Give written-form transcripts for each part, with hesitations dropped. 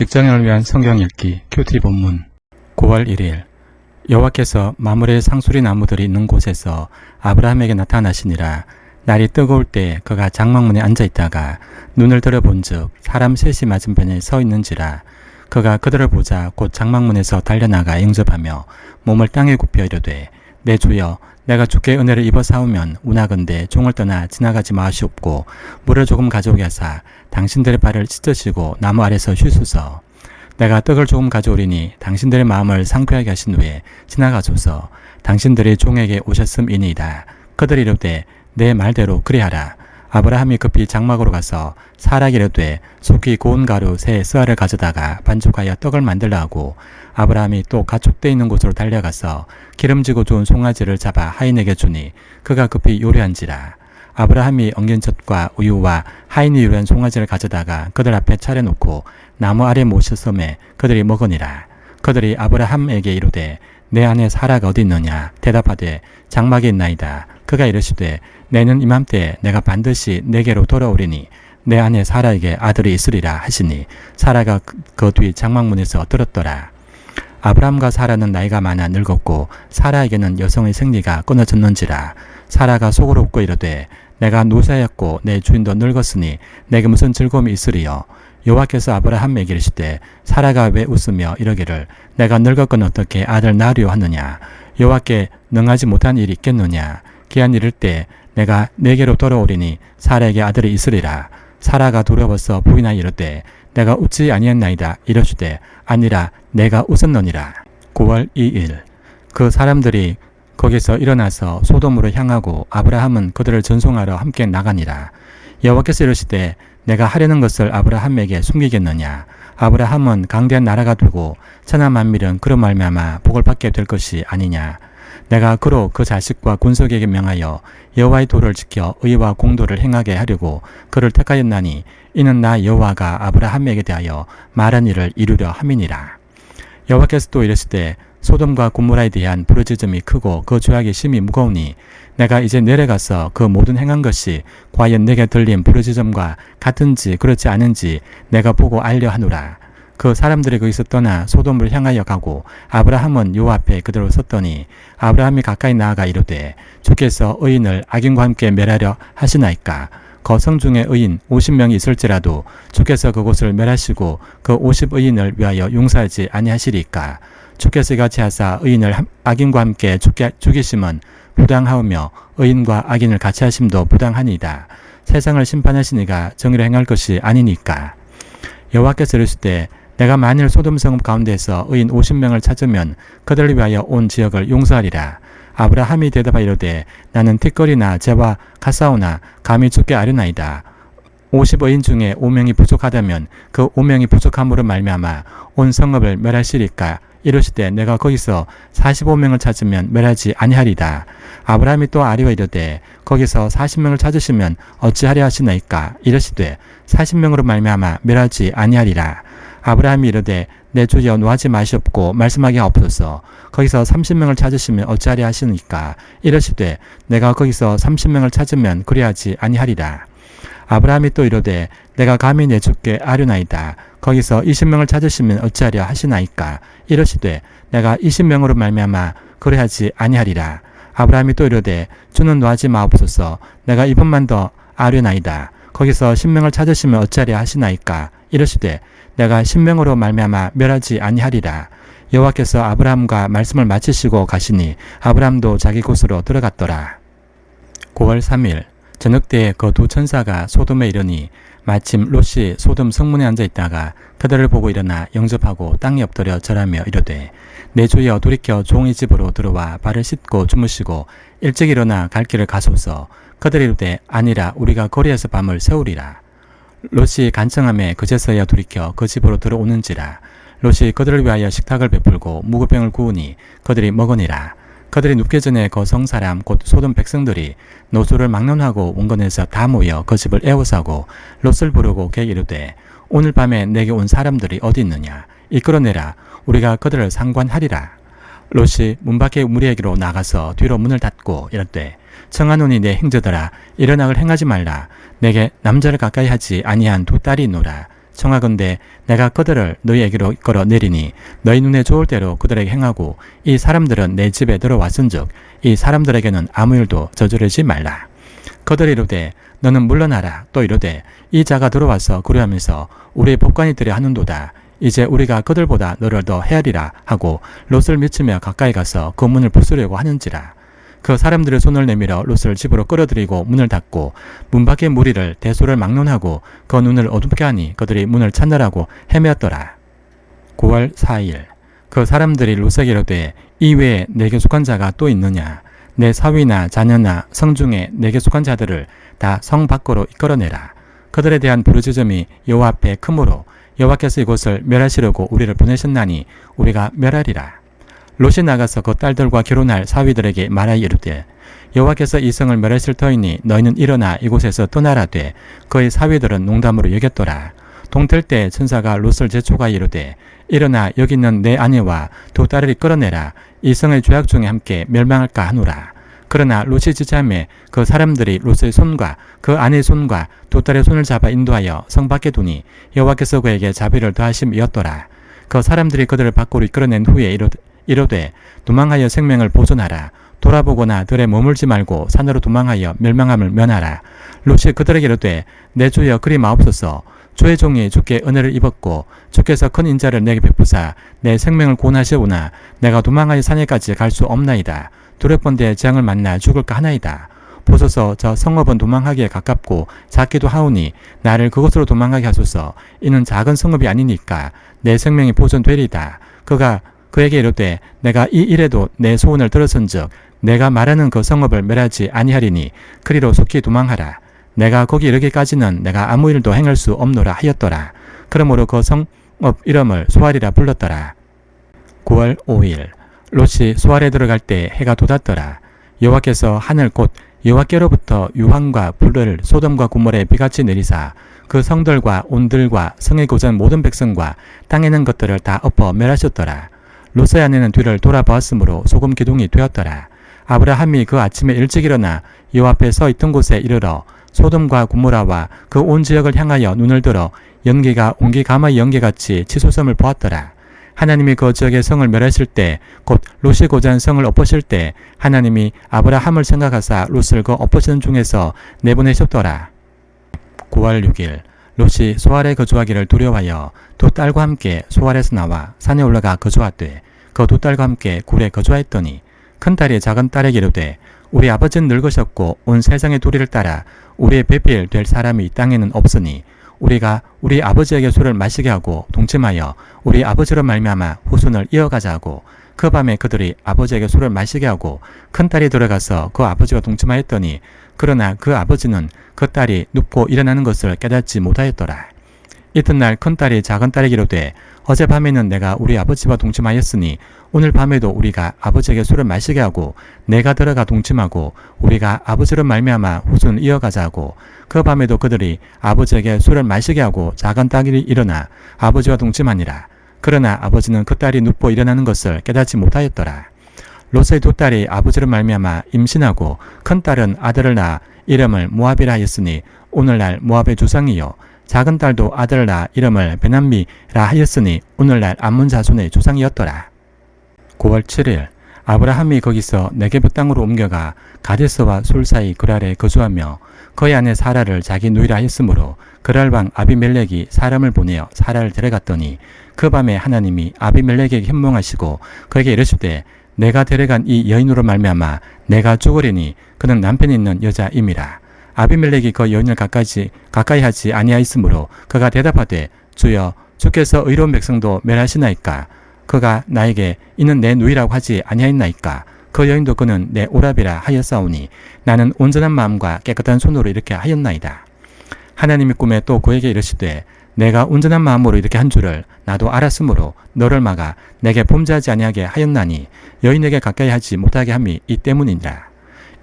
직장인을 위한 성경 읽기 큐티 본문 9월 1일 여호와께서 마므레 상수리 나무들이 있는 곳에서 아브라함에게 나타나시니라. 날이 뜨거울 때 그가 장막문에 앉아 있다가 눈을 들어본즉 사람 셋이 맞은편에 서 있는지라. 그가 그들을 보자 곧 장막문에서 달려나가 영접하며 몸을 땅에 굽혀 이르되 내 주여 내가 주께 은혜를 입어 사오면 운하건대 종을 떠나 지나가지 마시옵고 물을 조금 가져오게 하사 당신들의 발을 씻으시고 나무 아래서 쉬소서. 내가 떡을 조금 가져오리니 당신들의 마음을 상쾌하게 하신 후에 지나가소서. 당신들이 종에게 오셨음이니이다. 그들이 이르되 내 말대로 그리하라. 아브라함이 급히 장막으로 가서 사라에게 이르되 속히 고운 가루 새 스아를 가져다가 반죽하여 떡을 만들라 하고 아브라함이 또 가축대 있는 곳으로 달려가서 기름지고 좋은 송아지를 잡아 하인에게 주니 그가 급히 요리한지라. 아브라함이 엉긴 젖과 우유와 하인이 요리한 송아지를 가져다가 그들 앞에 차려놓고 나무 아래 모셨음에 그들이 먹으니라. 그들이 아브라함에게 이르되 내 아내 사라가 어디 있느냐? 대답하되 장막에 있나이다. 그가 이르시되 내는 이맘때 내가 반드시 내게로 돌아오리니 내 아내 사라에게 아들이 있으리라 하시니 사라가 그 뒤 장막문에서 들었더라. 아브라함과 사라는 나이가 많아 늙었고 사라에게는 여성의 생리가 끊어졌는지라. 사라가 속으로 웃고 이르되 내가 노쇠하였고 내 주인도 늙었으니 내게 무슨 즐거움이 있으리요. 여호와께서 아브라함에게 이르시되 사라가 왜 웃으며 이러기를 내가 늙었건 어떻게 아들 낳으려 하느냐. 여호와께 능하지 못한 일이 있겠느냐. 기한 이를 때 내가 내게로 돌아오리니 사라에게 아들이 있으리라. 사라가 두려워서 부인하여 이르되 내가 웃지 아니했나이다. 이르시되 아니라 내가 웃었느니라. 9월 2일 그 사람들이 거기서 일어나서 소돔으로 향하고 아브라함은 그들을 전송하러 함께 나가니라. 여호와께서 이르시되 내가 하려는 것을 아브라함에게 숨기겠느냐. 아브라함은 강대한 나라가 되고 천하 만민은 그로 말미암아 복을 받게 될 것이 아니냐. 내가 그로 그 자식과 군속에게 명하여 여호와의 도를 지켜 의와 공도를 행하게 하려고 그를 택하였나니 이는 나 여호와가 아브라함에게 대하여 말한 일을 이루려 함이니라. 여호와께서 또 이르시되 소돔과 고모라에 대한 부르짖음이 크고 그 죄악이 심히 무거우니 내가 이제 내려가서 그 모든 행한 것이 과연 내게 들린 부르짖음과 같은지 그렇지 않은지 내가 보고 알려 하노라. 그 사람들이 거기서 떠나 소돔을 향하여 가고 아브라함은 요 앞에 그대로 섰더니 아브라함이 가까이 나아가 이르되 주께서 의인을 악인과 함께 멸하려 하시나이까. 거성 중에 의인 50명이 있을지라도 주께서 그곳을 멸하시고 그 50의인을 위하여 용서하지 아니하시리까. 주께서 이같이 하사 의인을 악인과 함께 죽이심은 부당하오며 의인과 악인을 같이 하심도 부당하니이다. 세상을 심판하시니가 정의로 행할 것이 아니니까. 여호와께서 이르시되 내가 만일 소돔 성읍 가운데서 의인 50명을 찾으면 그들을 위하여 온 지역을 용서하리라. 아브라함이 대답하여 이르되 나는 티끌이나 재와 가사오나 감히 주께 아뢰나이다. 50의인 중에 5명이 부족하다면 그 5명이 부족함으로 말미암아 온 성읍을 멸하시리까. 이르시되 내가 거기서 45명을 찾으면 멸하지 아니하리다. 아브라함이 또 아뢰어 이르되 거기서 40명을 찾으시면 어찌하려 하시나이까. 이르시되 40명으로 말미암아 멸하지 아니하리라. 아브라함이 이르되 내 주여 노하지 마시옵고 말씀하게 하옵소서. 거기서 30명을 찾으시면 어찌하려 하시니까. 이르시되 내가 거기서 30명을 찾으면 그리하지 아니하리라. 아브라함이 또 이르되 내가 감히 내 주께 아뢰나이다. 거기서 20명을 찾으시면 어찌하려 하시나이까. 이르시되 내가 20명으로 말미암아 그리하지 아니하리라. 아브라함이 또 이르되 주는 노하지 마옵소서. 내가 이번만 더 아뢰나이다. 거기서 10명을 찾으시면 어찌하려 하시나이까. 이르시되 내가 10명으로 말미암아 멸하지 아니하리라. 여호와께서 아브라함과 말씀을 마치시고 가시니 아브라함도 자기 곳으로 들어갔더라. 9월 3일 저녁 때에 그 두 천사가 소돔에 이르니 마침 롯이 소돔 성문에 앉아 있다가 그들을 보고 일어나 영접하고 땅에 엎드려 절하며 이르되 내 주여 돌이켜 종의 집으로 들어와 발을 씻고 주무시고 일찍 일어나 갈 길을 가소서. 그들이 이르되 아니라 우리가 거리에서 밤을 새우리라. 롯이 간청함에 그제서야 돌이켜 그 집으로 들어오는지라. 롯이 그들을 위하여 식탁을 베풀고 무구병을 구우니 그들이 먹으니라. 그들이 눕기 전에 그 성사람 곧 소돔 백성들이 노소를 막론하고 원건에서 다 모여 그 집을 에워싸고 롯을 부르고 그에게 이르되 오늘 밤에 내게 온 사람들이 어디 있느냐. 이끌어내라. 우리가 그들을 상관하리라. 롯이 문 밖에 무리에게로 나가서 뒤로 문을 닫고 이르되 청하노니 내 형제들아 이런 악을 행하지 말라. 내게 남자를 가까이 하지 아니한 두 딸이 있노라. 청하건대 내가 그들을 너희에게로 이끌어 내리니 너희 눈에 좋을 대로 그들에게 행하고 이 사람들은 내 집에 들어왔은즉 이 사람들에게는 아무 일도 저지르지 말라. 그들이 이르되 너는 물러나라. 또 이르되 이 자가 들어와서 그리하면서 우리의 법관이들이 하는도다. 이제 우리가 그들보다 너를 더 헤아리라 하고 롯을 미치며 가까이 가서 그 문을 부수려고 하는지라. 그 사람들의 손을 내밀어 롯을 집으로 끌어들이고 문을 닫고 문 밖의 무리를 대소를 막론하고 그 눈을 어둡게 하니 그들이 문을 찾느라고 헤매었더라. 9월 4일 그 사람들이 롯에게 이르되 이 외에 내게 속한 자가 또 있느냐. 내 사위나 자녀나 성중에 내게 속한 자들을 다 성 밖으로 이끌어내라. 그들에 대한 부르짖음이 여호와 앞에 크므로 여호와께서 이곳을 멸하시려고 우리를 보내셨나니 우리가 멸하리라. 롯이 나가서 그 딸들과 결혼할 사위들에게 말하여 이르되 여호와께서 이 성을 멸하실 터이니 너희는 일어나 이곳에서 떠나라되 그의 사위들은 농담으로 여겼더라. 동틀 때 천사가 롯을 재촉하여 이르되 일어나 여기 있는 내 아내와 두 딸을 끌어내라. 이 성의 죄악 중에 함께 멸망할까 하노라. 그러나 롯이 지참에 그 사람들이 롯의 손과 그 아내의 손과 두 딸의 손을 잡아 인도하여 성 밖에 두니 여호와께서 그에게 자비를 더하심이었더라. 그 사람들이 그들을 밖으로 이끌어낸 후에 이르되 도망하여 생명을 보존하라. 돌아보거나 들에 머물지 말고 산으로 도망하여 멸망함을 면하라. 롯이 그들에게 이르되 내 주여 그리 마옵소서. 주의 종이 주께 은혜를 입었고 주께서 큰 인자를 내게 베푸사 내 생명을 구원하시오나 내가 도망하여 산에까지 갈 수 없나이다. 두렵건대 재앙을 만나 죽을까 하나이다. 보소서 저 성읍은 도망하기에 가깝고 작기도 하오니 나를 그곳으로 도망가게 하소서. 이는 작은 성읍이 아니니까 내 생명이 보존되리다. 그가 그에게 이르되 내가 이 일에도 내 소원을 들었은즉 내가 말하는 그 성읍을 멸하지 아니하리니 그리로 속히 도망하라. 내가 거기 이르기까지는 내가 아무 일도 행할 수 없노라 하였더라. 그러므로 그 성읍 이름을 소알이라 불렀더라. 9월 5일 롯이 소알에 들어갈 때 해가 돋았더라. 여호와께서 하늘 곧 여호와께로부터 유황과 불을 소돔과 고모라에 비같이 내리사 그 성들과 온들과 성에 거주한 모든 백성과 땅에 있는 것들을 다 엎어 멸하셨더라. 롯의 아내는 뒤를 돌아보았으므로 소금 기둥이 되었더라. 아브라함이 그 아침에 일찍 일어나 여호와 앞에 서 있던 곳에 이르러 소돔과 고모라와 그 온 지역을 향하여 눈을 들어 연기가 옹기 가마의 연기같이 치솟음을 보았더라. 하나님이 그 지역의 성을 멸하실 때 곧 롯이 거주한 성을 엎으실 때 하나님이 아브라함을 생각하사 롯을 그 엎으시는 중에서 내보내셨더라. 9월 6일 롯이 소알에 거주하기를 두려워하여 두 딸과 함께 소알에서 나와 산에 올라가 거주하되 그 두 딸과 함께 굴에 거주하였더니 큰딸이 작은 딸에게 이르되 우리 아버지는 늙으셨고 온 세상의 도리를 따라 우리의 배필 될 사람이 이 땅에는 없으니 우리가 우리 아버지에게 술을 마시게 하고 동침하여 우리 아버지로 말미암아 후손을 이어가자 하고 그 밤에 그들이 아버지에게 술을 마시게 하고 큰딸이 들어가서 그 아버지와 동침하였더니 그러나 그 아버지는 그 딸이 눕고 일어나는 것을 깨닫지 못하였더라. 이튿날 큰딸이 작은딸에게 이르되 어젯밤에는 내가 우리 아버지와 동침하였으니 오늘 밤에도 우리가 아버지에게 술을 마시게 하고 내가 들어가 동침하고 우리가 아버지로 말미암아 후손을 이어가자 하고 그 밤에도 그들이 아버지에게 술을 마시게 하고 작은딸이 일어나 아버지와 동침하니라. 그러나 아버지는 그 딸이 눕고 일어나는 것을 깨닫지 못하였더라. 롯의 두 딸이 아버지로 말미암아 임신하고 큰딸은 아들을 낳아 이름을 모압이라 하였으니 오늘날 모압의 조상이요 작은 딸도 아들을 낳아 이름을 베남미라 하였으니 오늘날 암몬 자손의 조상이었더라. 9월 7일 아브라함이 거기서 네게브 땅으로 옮겨가 가데스와 술 사이 그랄에 거주하며 그의 아내 사라를 자기 누이라 하였으므로 그랄 왕 아비멜렉이 사람을 보내어 사라를 데려갔더니 그 밤에 하나님이 아비멜렉에게 현몽하시고 그에게 이르시되 내가 데려간 이 여인으로 말미암아 내가 죽으리니 그는 남편이 있는 여자임이라. 아비멜렉이 그 여인을 가까이 하지 아니하였으므로 그가 대답하되 주여 주께서 의로운 백성도 멸하시나이까. 그가 나에게 이는 내 누이라고 하지 아니하였나이까. 그 여인도 그는 내 오라비라 하였사오니 나는 온전한 마음과 깨끗한 손으로 이렇게 하였나이다. 하나님이 꿈에 또 그에게 이르시되 내가 온전한 마음으로 이렇게 한 줄을 나도 알았으므로 너를 막아 내게 범죄하지 아니하게 하였나니 여인에게 가까이 하지 못하게 함이 이 때문이니라.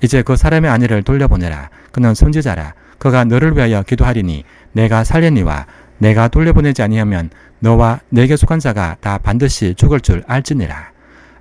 이제 그 사람의 아내를 돌려보내라. 그는 선지자라. 그가 너를 위하여 기도하리니 내가 살려니와 내가 돌려보내지 아니하면 너와 내게 속한 자가 다 반드시 죽을 줄 알지니라.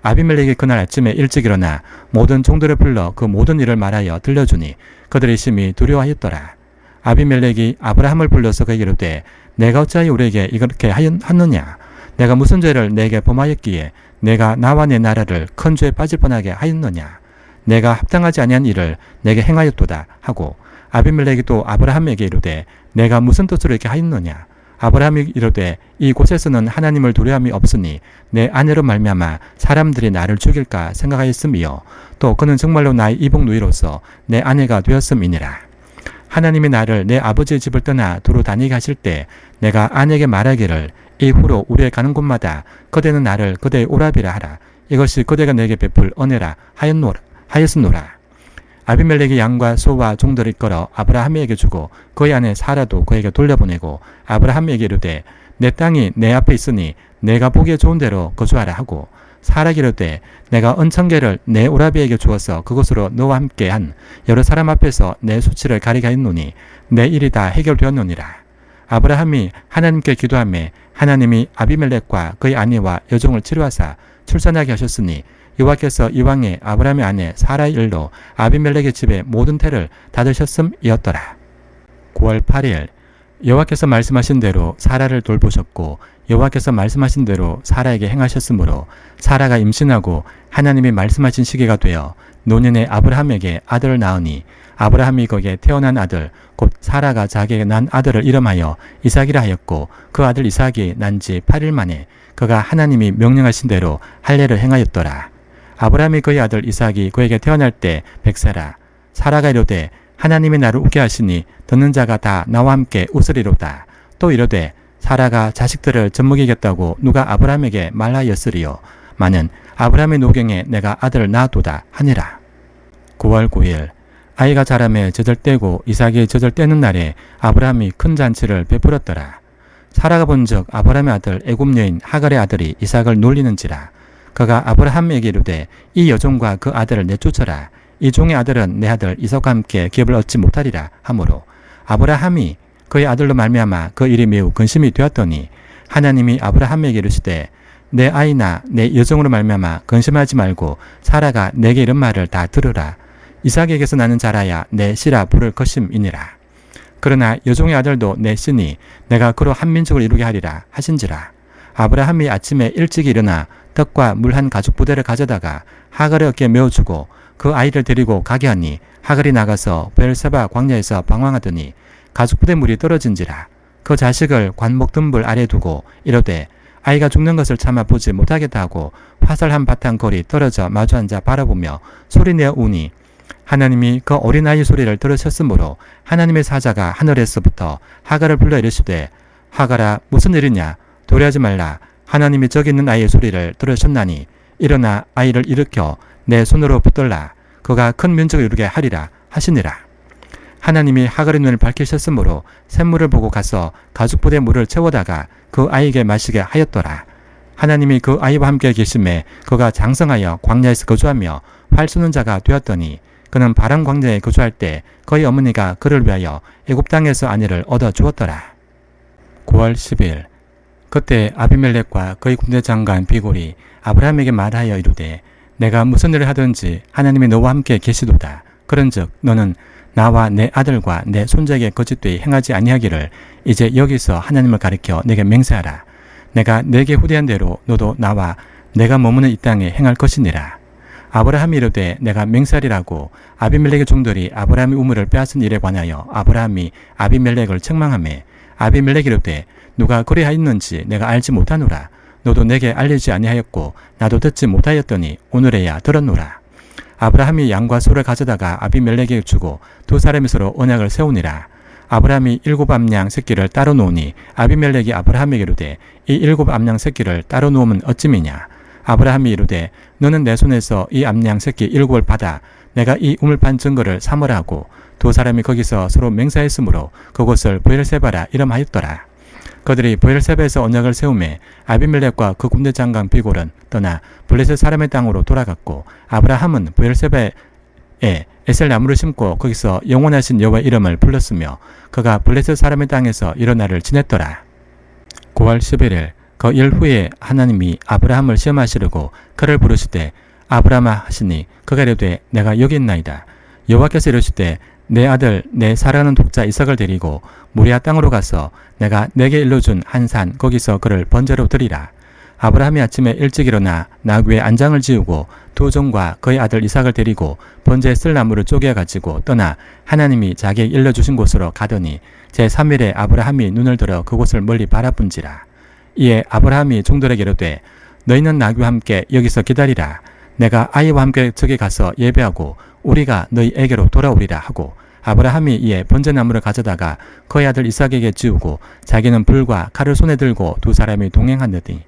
아비멜렉이 그날 아침에 일찍 일어나 모든 종들을 불러 그 모든 일을 말하여 들려주니 그들이 심히 두려워하였더라. 아비멜렉이 아브라함을 불러서 그에게 이르되 내가 어찌하여 우리에게 이렇게 하였느냐? 내가 무슨 죄를 내게 범하였기에 내가 나와 내 나라를 큰 죄에 빠질 뻔하게 하였느냐? 내가 합당하지 아니한 일을 내게 행하였도다 하고 아비멜렉이 또 아브라함에게 이르되 내가 무슨 뜻으로 이렇게 하였느냐? 아브라함이 이르되 이곳에서는 하나님을 두려움이 없으니 내 아내로 말미암아 사람들이 나를 죽일까 생각하였음이요 또 그는 정말로 나의 이복 누이로서 내 아내가 되었음이니라. 하나님이 나를 내 아버지의 집을 떠나 두루 다니게 하실 때 내가 아내에게 말하기를 이후로 우리의 가는 곳마다 그대는 나를 그대의 오라비라 하라. 이것이 그대가 내게 베풀 은혜라 하였으노라. 아비멜렉이 양과 소와 종들을 이끌어 아브라함에게 주고 그의 아내 사라도 그에게 돌려보내고 아브라함에게 이르되 내 땅이 내 앞에 있으니 내가 보기에 좋은 대로 거주하라 하고 사라가 이르되 내가 은천계를 내 오라비에게 주어서 그곳으로 너와 함께한 여러 사람 앞에서 내 수치를 가리게 하였노니 내 일이 다 해결되었노니라. 아브라함이 하나님께 기도하며 하나님이 아비멜렉과 그의 아내와 여종을 치료하사 출산하게 하셨으니 여호와께서 이왕에 아브라함의 아내 사라의 일로 아비멜렉의 집에 모든 태를 닫으셨음이었더라. 9월 8일 여호와께서 말씀하신 대로 사라를 돌보셨고 여호와께서 말씀하신 대로 사라에게 행하셨으므로 사라가 임신하고 하나님이 말씀하신 시기가 되어 노년에 아브라함에게 아들을 낳으니 아브라함이 거기에 태어난 아들 곧 사라가 자기에게 난 아들을 이름하여 이삭이라 하였고 그 아들 이삭이 난 지 8일 만에 그가 하나님이 명령하신 대로 할례를 행하였더라. 아브라함이 그의 아들 이삭이 그에게 태어날 때 100세라. 사라가 이르되 하나님이 나를 웃게 하시니 듣는 자가 다 나와 함께 웃으리로다. 또 이르되 사라가 자식들을 젖먹이겠다고 누가 아브라함에게 말하였으리요. 마는 아브라함의 노경에 내가 아들을 낳았도다 하니라. 9월 9일 아이가 자라매 젖을 떼고 이삭이 젖을 떼는 날에 아브라함이 큰 잔치를 베풀었더라. 사라가 본즉 아브라함의 아들 애굽 여인 하갈의 아들이 이삭을 놀리는지라. 그가 아브라함에게 이르되 이 여종과 그 아들을 내쫓아라. 이 종의 아들은 내 아들 이삭과 함께 기업을 얻지 못하리라 하므로 아브라함이 그의 아들로 말미암아 그 일이 매우 근심이 되었더니 하나님이 아브라함에게 이르시되 내 아이나 내 여종으로 말미암아 근심하지 말고 사라가 내게 이른 말을 다 들으라. 이삭에게서 나는 자라야 내 씨라 부를 것임이니라. 그러나 여종의 아들도 내 씨니 내가 그로 한 민족을 이루게 하리라 하신지라. 아브라함이 아침에 일찍 일어나 떡과 물 한 가죽 부대를 가져다가 하갈의 어깨에 메어주고 그 아이를 데리고 가게 하니 하갈이 나가서 베엘세바 광야에서 방황하더니 가죽 부대 물이 떨어진지라. 그 자식을 관목 덤불 아래 두고 이르되 아이가 죽는 것을 참아 보지 못하겠다 하고 화살 한 바탕 거리 떨어져 마주 앉아 바라보며 소리내어 우니 하나님이 그 어린아이 소리를 들으셨으므로 하나님의 사자가 하늘에서부터 하갈을 불러 이르시되 하갈아 무슨 일이냐 도래하지 말라. 하나님이 저기 있는 아이의 소리를 들으셨나니 일어나 아이를 일으켜 내 손으로 붙들라. 그가 큰 민족을 이루게 하리라 하시니라. 하나님이 하갈의 눈을 밝히셨으므로 샘물을 보고 가서 가죽부대 물을 채워다가 그 아이에게 마시게 하였더라. 하나님이 그 아이와 함께 계심에 그가 장성하여 광야에서 거주하며 활 쏘는 자가 되었더니 그는 바람 광야에 거주할 때 그의 어머니가 그를 위하여 애굽 땅에서 아내를 얻어 주었더라. 9월 10일 그때 아비멜렉과 그의 군대 장관 비골이 아브라함에게 말하여 이르되 내가 무슨 일을 하든지 하나님이 너와 함께 계시도다. 그런즉 너는 나와 내 아들과 내 손자에게 거짓되이 행하지 아니하기를 이제 여기서 하나님을 가리켜 내게 맹세하라. 내가 내게 후대한 대로 너도 나와 내가 머무는 이 땅에 행할 것이니라. 아브라함이 이르되 내가 맹세하리라고 아비멜렉의 종들이 아브라함의 우물을 빼앗은 일에 관하여 아브라함이 아비멜렉을 책망하매 아비멜렉이 이르되 누가 그리하였는지 내가 알지 못하노라. 너도 내게 알리지 아니하였고 나도 듣지 못하였더니 오늘에야 들었노라. 아브라함이 양과 소를 가져다가 아비멜렉에게 주고 두 사람이 서로 언약을 세우니라. 아브라함이 7 암양 새끼를 따로 놓으니 아비멜렉이 아브라함에게 이르되 이 7 암양 새끼를 따로 놓으면 어찌미냐. 아브라함이 이르되 너는 내 손에서 이 암양 새끼 7을 받아 내가 이 우물판 증거를 삼으라 하고 두 사람이 거기서 서로 맹세했으므로 그곳을 브엘세바라 이름하였더라. 그들이 브엘세바에서 언약을 세우매 아비멜렉과 그 군대 장관 비골은 떠나 블레셋 사람의 땅으로 돌아갔고 아브라함은 브엘세바에 에셀 나무를 심고 거기서 영원하신 여호와의 이름을 불렀으며 그가 블레셋 사람의 땅에서 여러 날을 지냈더라. 9월 11일 그 일 후에 하나님이 아브라함을 시험하시려고 그를 부르시되 아브라함아 하시니 그가 이르되 내가 여기 있나이다. 여호와께서 이르시되 내 아들 내 사랑하는 독자 이삭을 데리고 모리아 땅으로 가서 내가 내게 일러준 한 산 거기서 그를 번제로 드리라. 아브라함이 아침에 일찍 일어나 나귀의 안장을 지우고 두 종과 그의 아들 이삭을 데리고 번제에 쓸 나무를 쪼개 가지고 떠나 하나님이 자기에게 일러주신 곳으로 가더니 제3일에 아브라함이 눈을 들어 그곳을 멀리 바라본지라. 이에 아브라함이 종들에게 이르되 너희는 나귀와 함께 여기서 기다리라. 내가 아이와 함께 저기 가서 예배하고 우리가 너희에게로 돌아오리라 하고 아브라함이 이에 번제나무를 가져다가 그의 아들 이삭에게 지우고 자기는 불과 칼을 손에 들고 두 사람이 동행하느니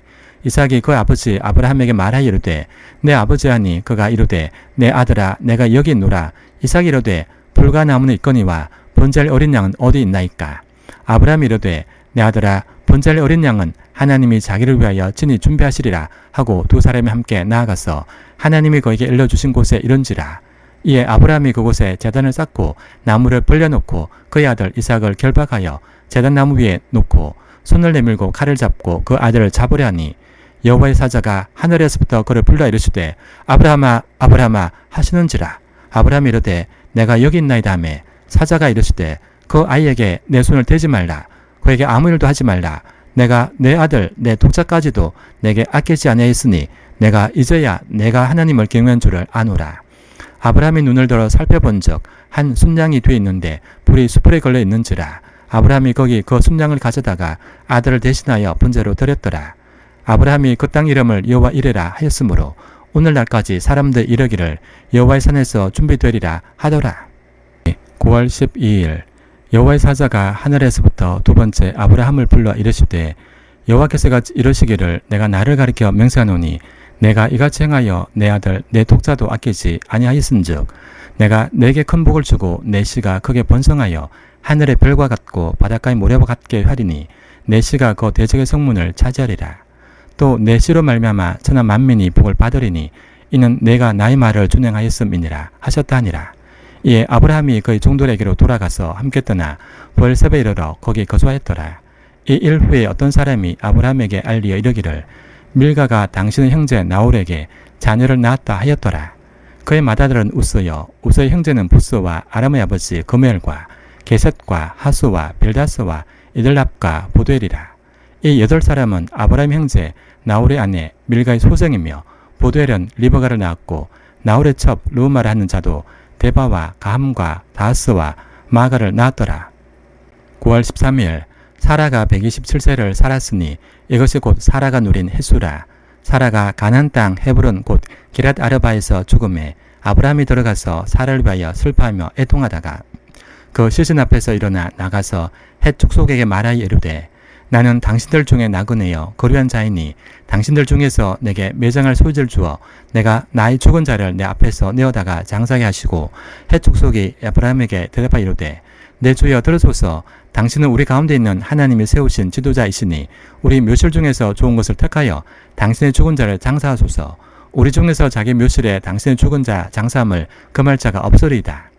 이삭이 그 아버지 아브라함에게 말하여 이르되 내 아버지 하니 그가 이르되 내 아들아 내가 여기 있노라. 이삭이 이르되 불과 나무는 있거니와 번제할 어린 양은 어디 있나이까. 아브라함이 이르되 내 아들아 번제할 어린 양은 하나님이 자기를 위하여 친히 준비하시리라 하고 두 사람이 함께 나아가서 하나님이 그에게 일러주신 곳에 이른지라. 이에 아브라함이 그곳에 제단을 쌓고 나무를 벌려놓고 그의 아들 이삭을 결박하여 제단 나무 위에 놓고 손을 내밀고 칼을 잡고 그 아들을 잡으려 하니 여호와의 사자가 하늘에서부터 그를 불러 이르시되 아브라함아 아브라함아 하시는지라. 아브라함이 이르되 내가 여기 있나이다 하며 사자가 이르시되 그 아이에게 내 손을 대지 말라. 그에게 아무 일도 하지 말라. 내가 내 아들 내 독자까지도 내게 아끼지 아니하였으니 내가 이제야 내가 하나님을 경외한 줄을 아노라. 아브라함이 눈을 들어 살펴본즉 한 순양이 뒤에 있는데 불이 수풀에 걸려 있는지라. 아브라함이 거기 그 순양을 가져다가 아들을 대신하여 번제로 드렸더라. 아브라함이 그 땅 이름을 여호와 이레라 하였으므로 오늘날까지 사람들 이르기를 여호와의 산에서 준비되리라 하더라. 9월 12일 여호와의 사자가 하늘에서부터 두 번째 아브라함을 불러 이르시되 여호와께서 이르시기를 내가 나를 가리켜 맹세하노니 내가 이같이 행하여 내 아들 내 독자도 아끼지 아니하였은즉 내가 내게 큰 복을 주고 내 씨가 크게 번성하여 하늘의 별과 같고 바닷가의 모래와 같게 하리니 내 씨가 그 대적의 성문을 차지하리라. 또 내 씨로 말미암아 천하 만민이 복을 받으리니 이는 내가 나의 말을 준행하였음이니라 하셨다 하니라. 이에 아브라함이 그의 종들에게로 돌아가서 함께 떠나 부엘세바에 이르러 거기 거주하였더라. 이 일 후에 어떤 사람이 아브라함에게 알리어 이르기를 밀가가 당신의 형제 나홀에게 자녀를 낳았다 하였더라. 그의 맏아들은 우스여 우스의 형제는 부스와 아람의 아버지 그멜과 게셋과 하수와 빌다스와 이들랍과 보두엘이라. 이 8사람은 아브라함 형제 나홀의 아내 밀가의 소생이며 보두엘은 리브가를 낳았고 나홀의 첩 르우마를 하는 자도 데바와 가함과 다하스와 마가를 낳았더라. 9월 13일 사라가 127세를 살았으니 이것이 곧 사라가 누린 햇수라. 사라가 가나안 땅 헤브론 곧 기랏 아르바에서 죽음에 아브라함이 들어가서 사라를 위하여 슬퍼하며 애통하다가 그 시신 앞에서 일어나 나가서 헷 족속에게 말하여 이르되 나는 당신들 중에 나그네여 거류한 자이니 당신들 중에서 내게 매장할 소유지를 주어 내가 나의 죽은 자를 내 앞에서 내어다가 장사게 하시고 헷 족속이 아브라함에게 대답하여 이르되 내 주여 들으소서. 당신은 우리 가운데 있는 하나님이 세우신 지도자이시니 우리 묘실 중에서 좋은 것을 택하여 당신의 죽은 자를 장사하소서. 우리 중에서 자기 묘실에 당신의 죽은 자 장사함을 금할 자가 없으리이다.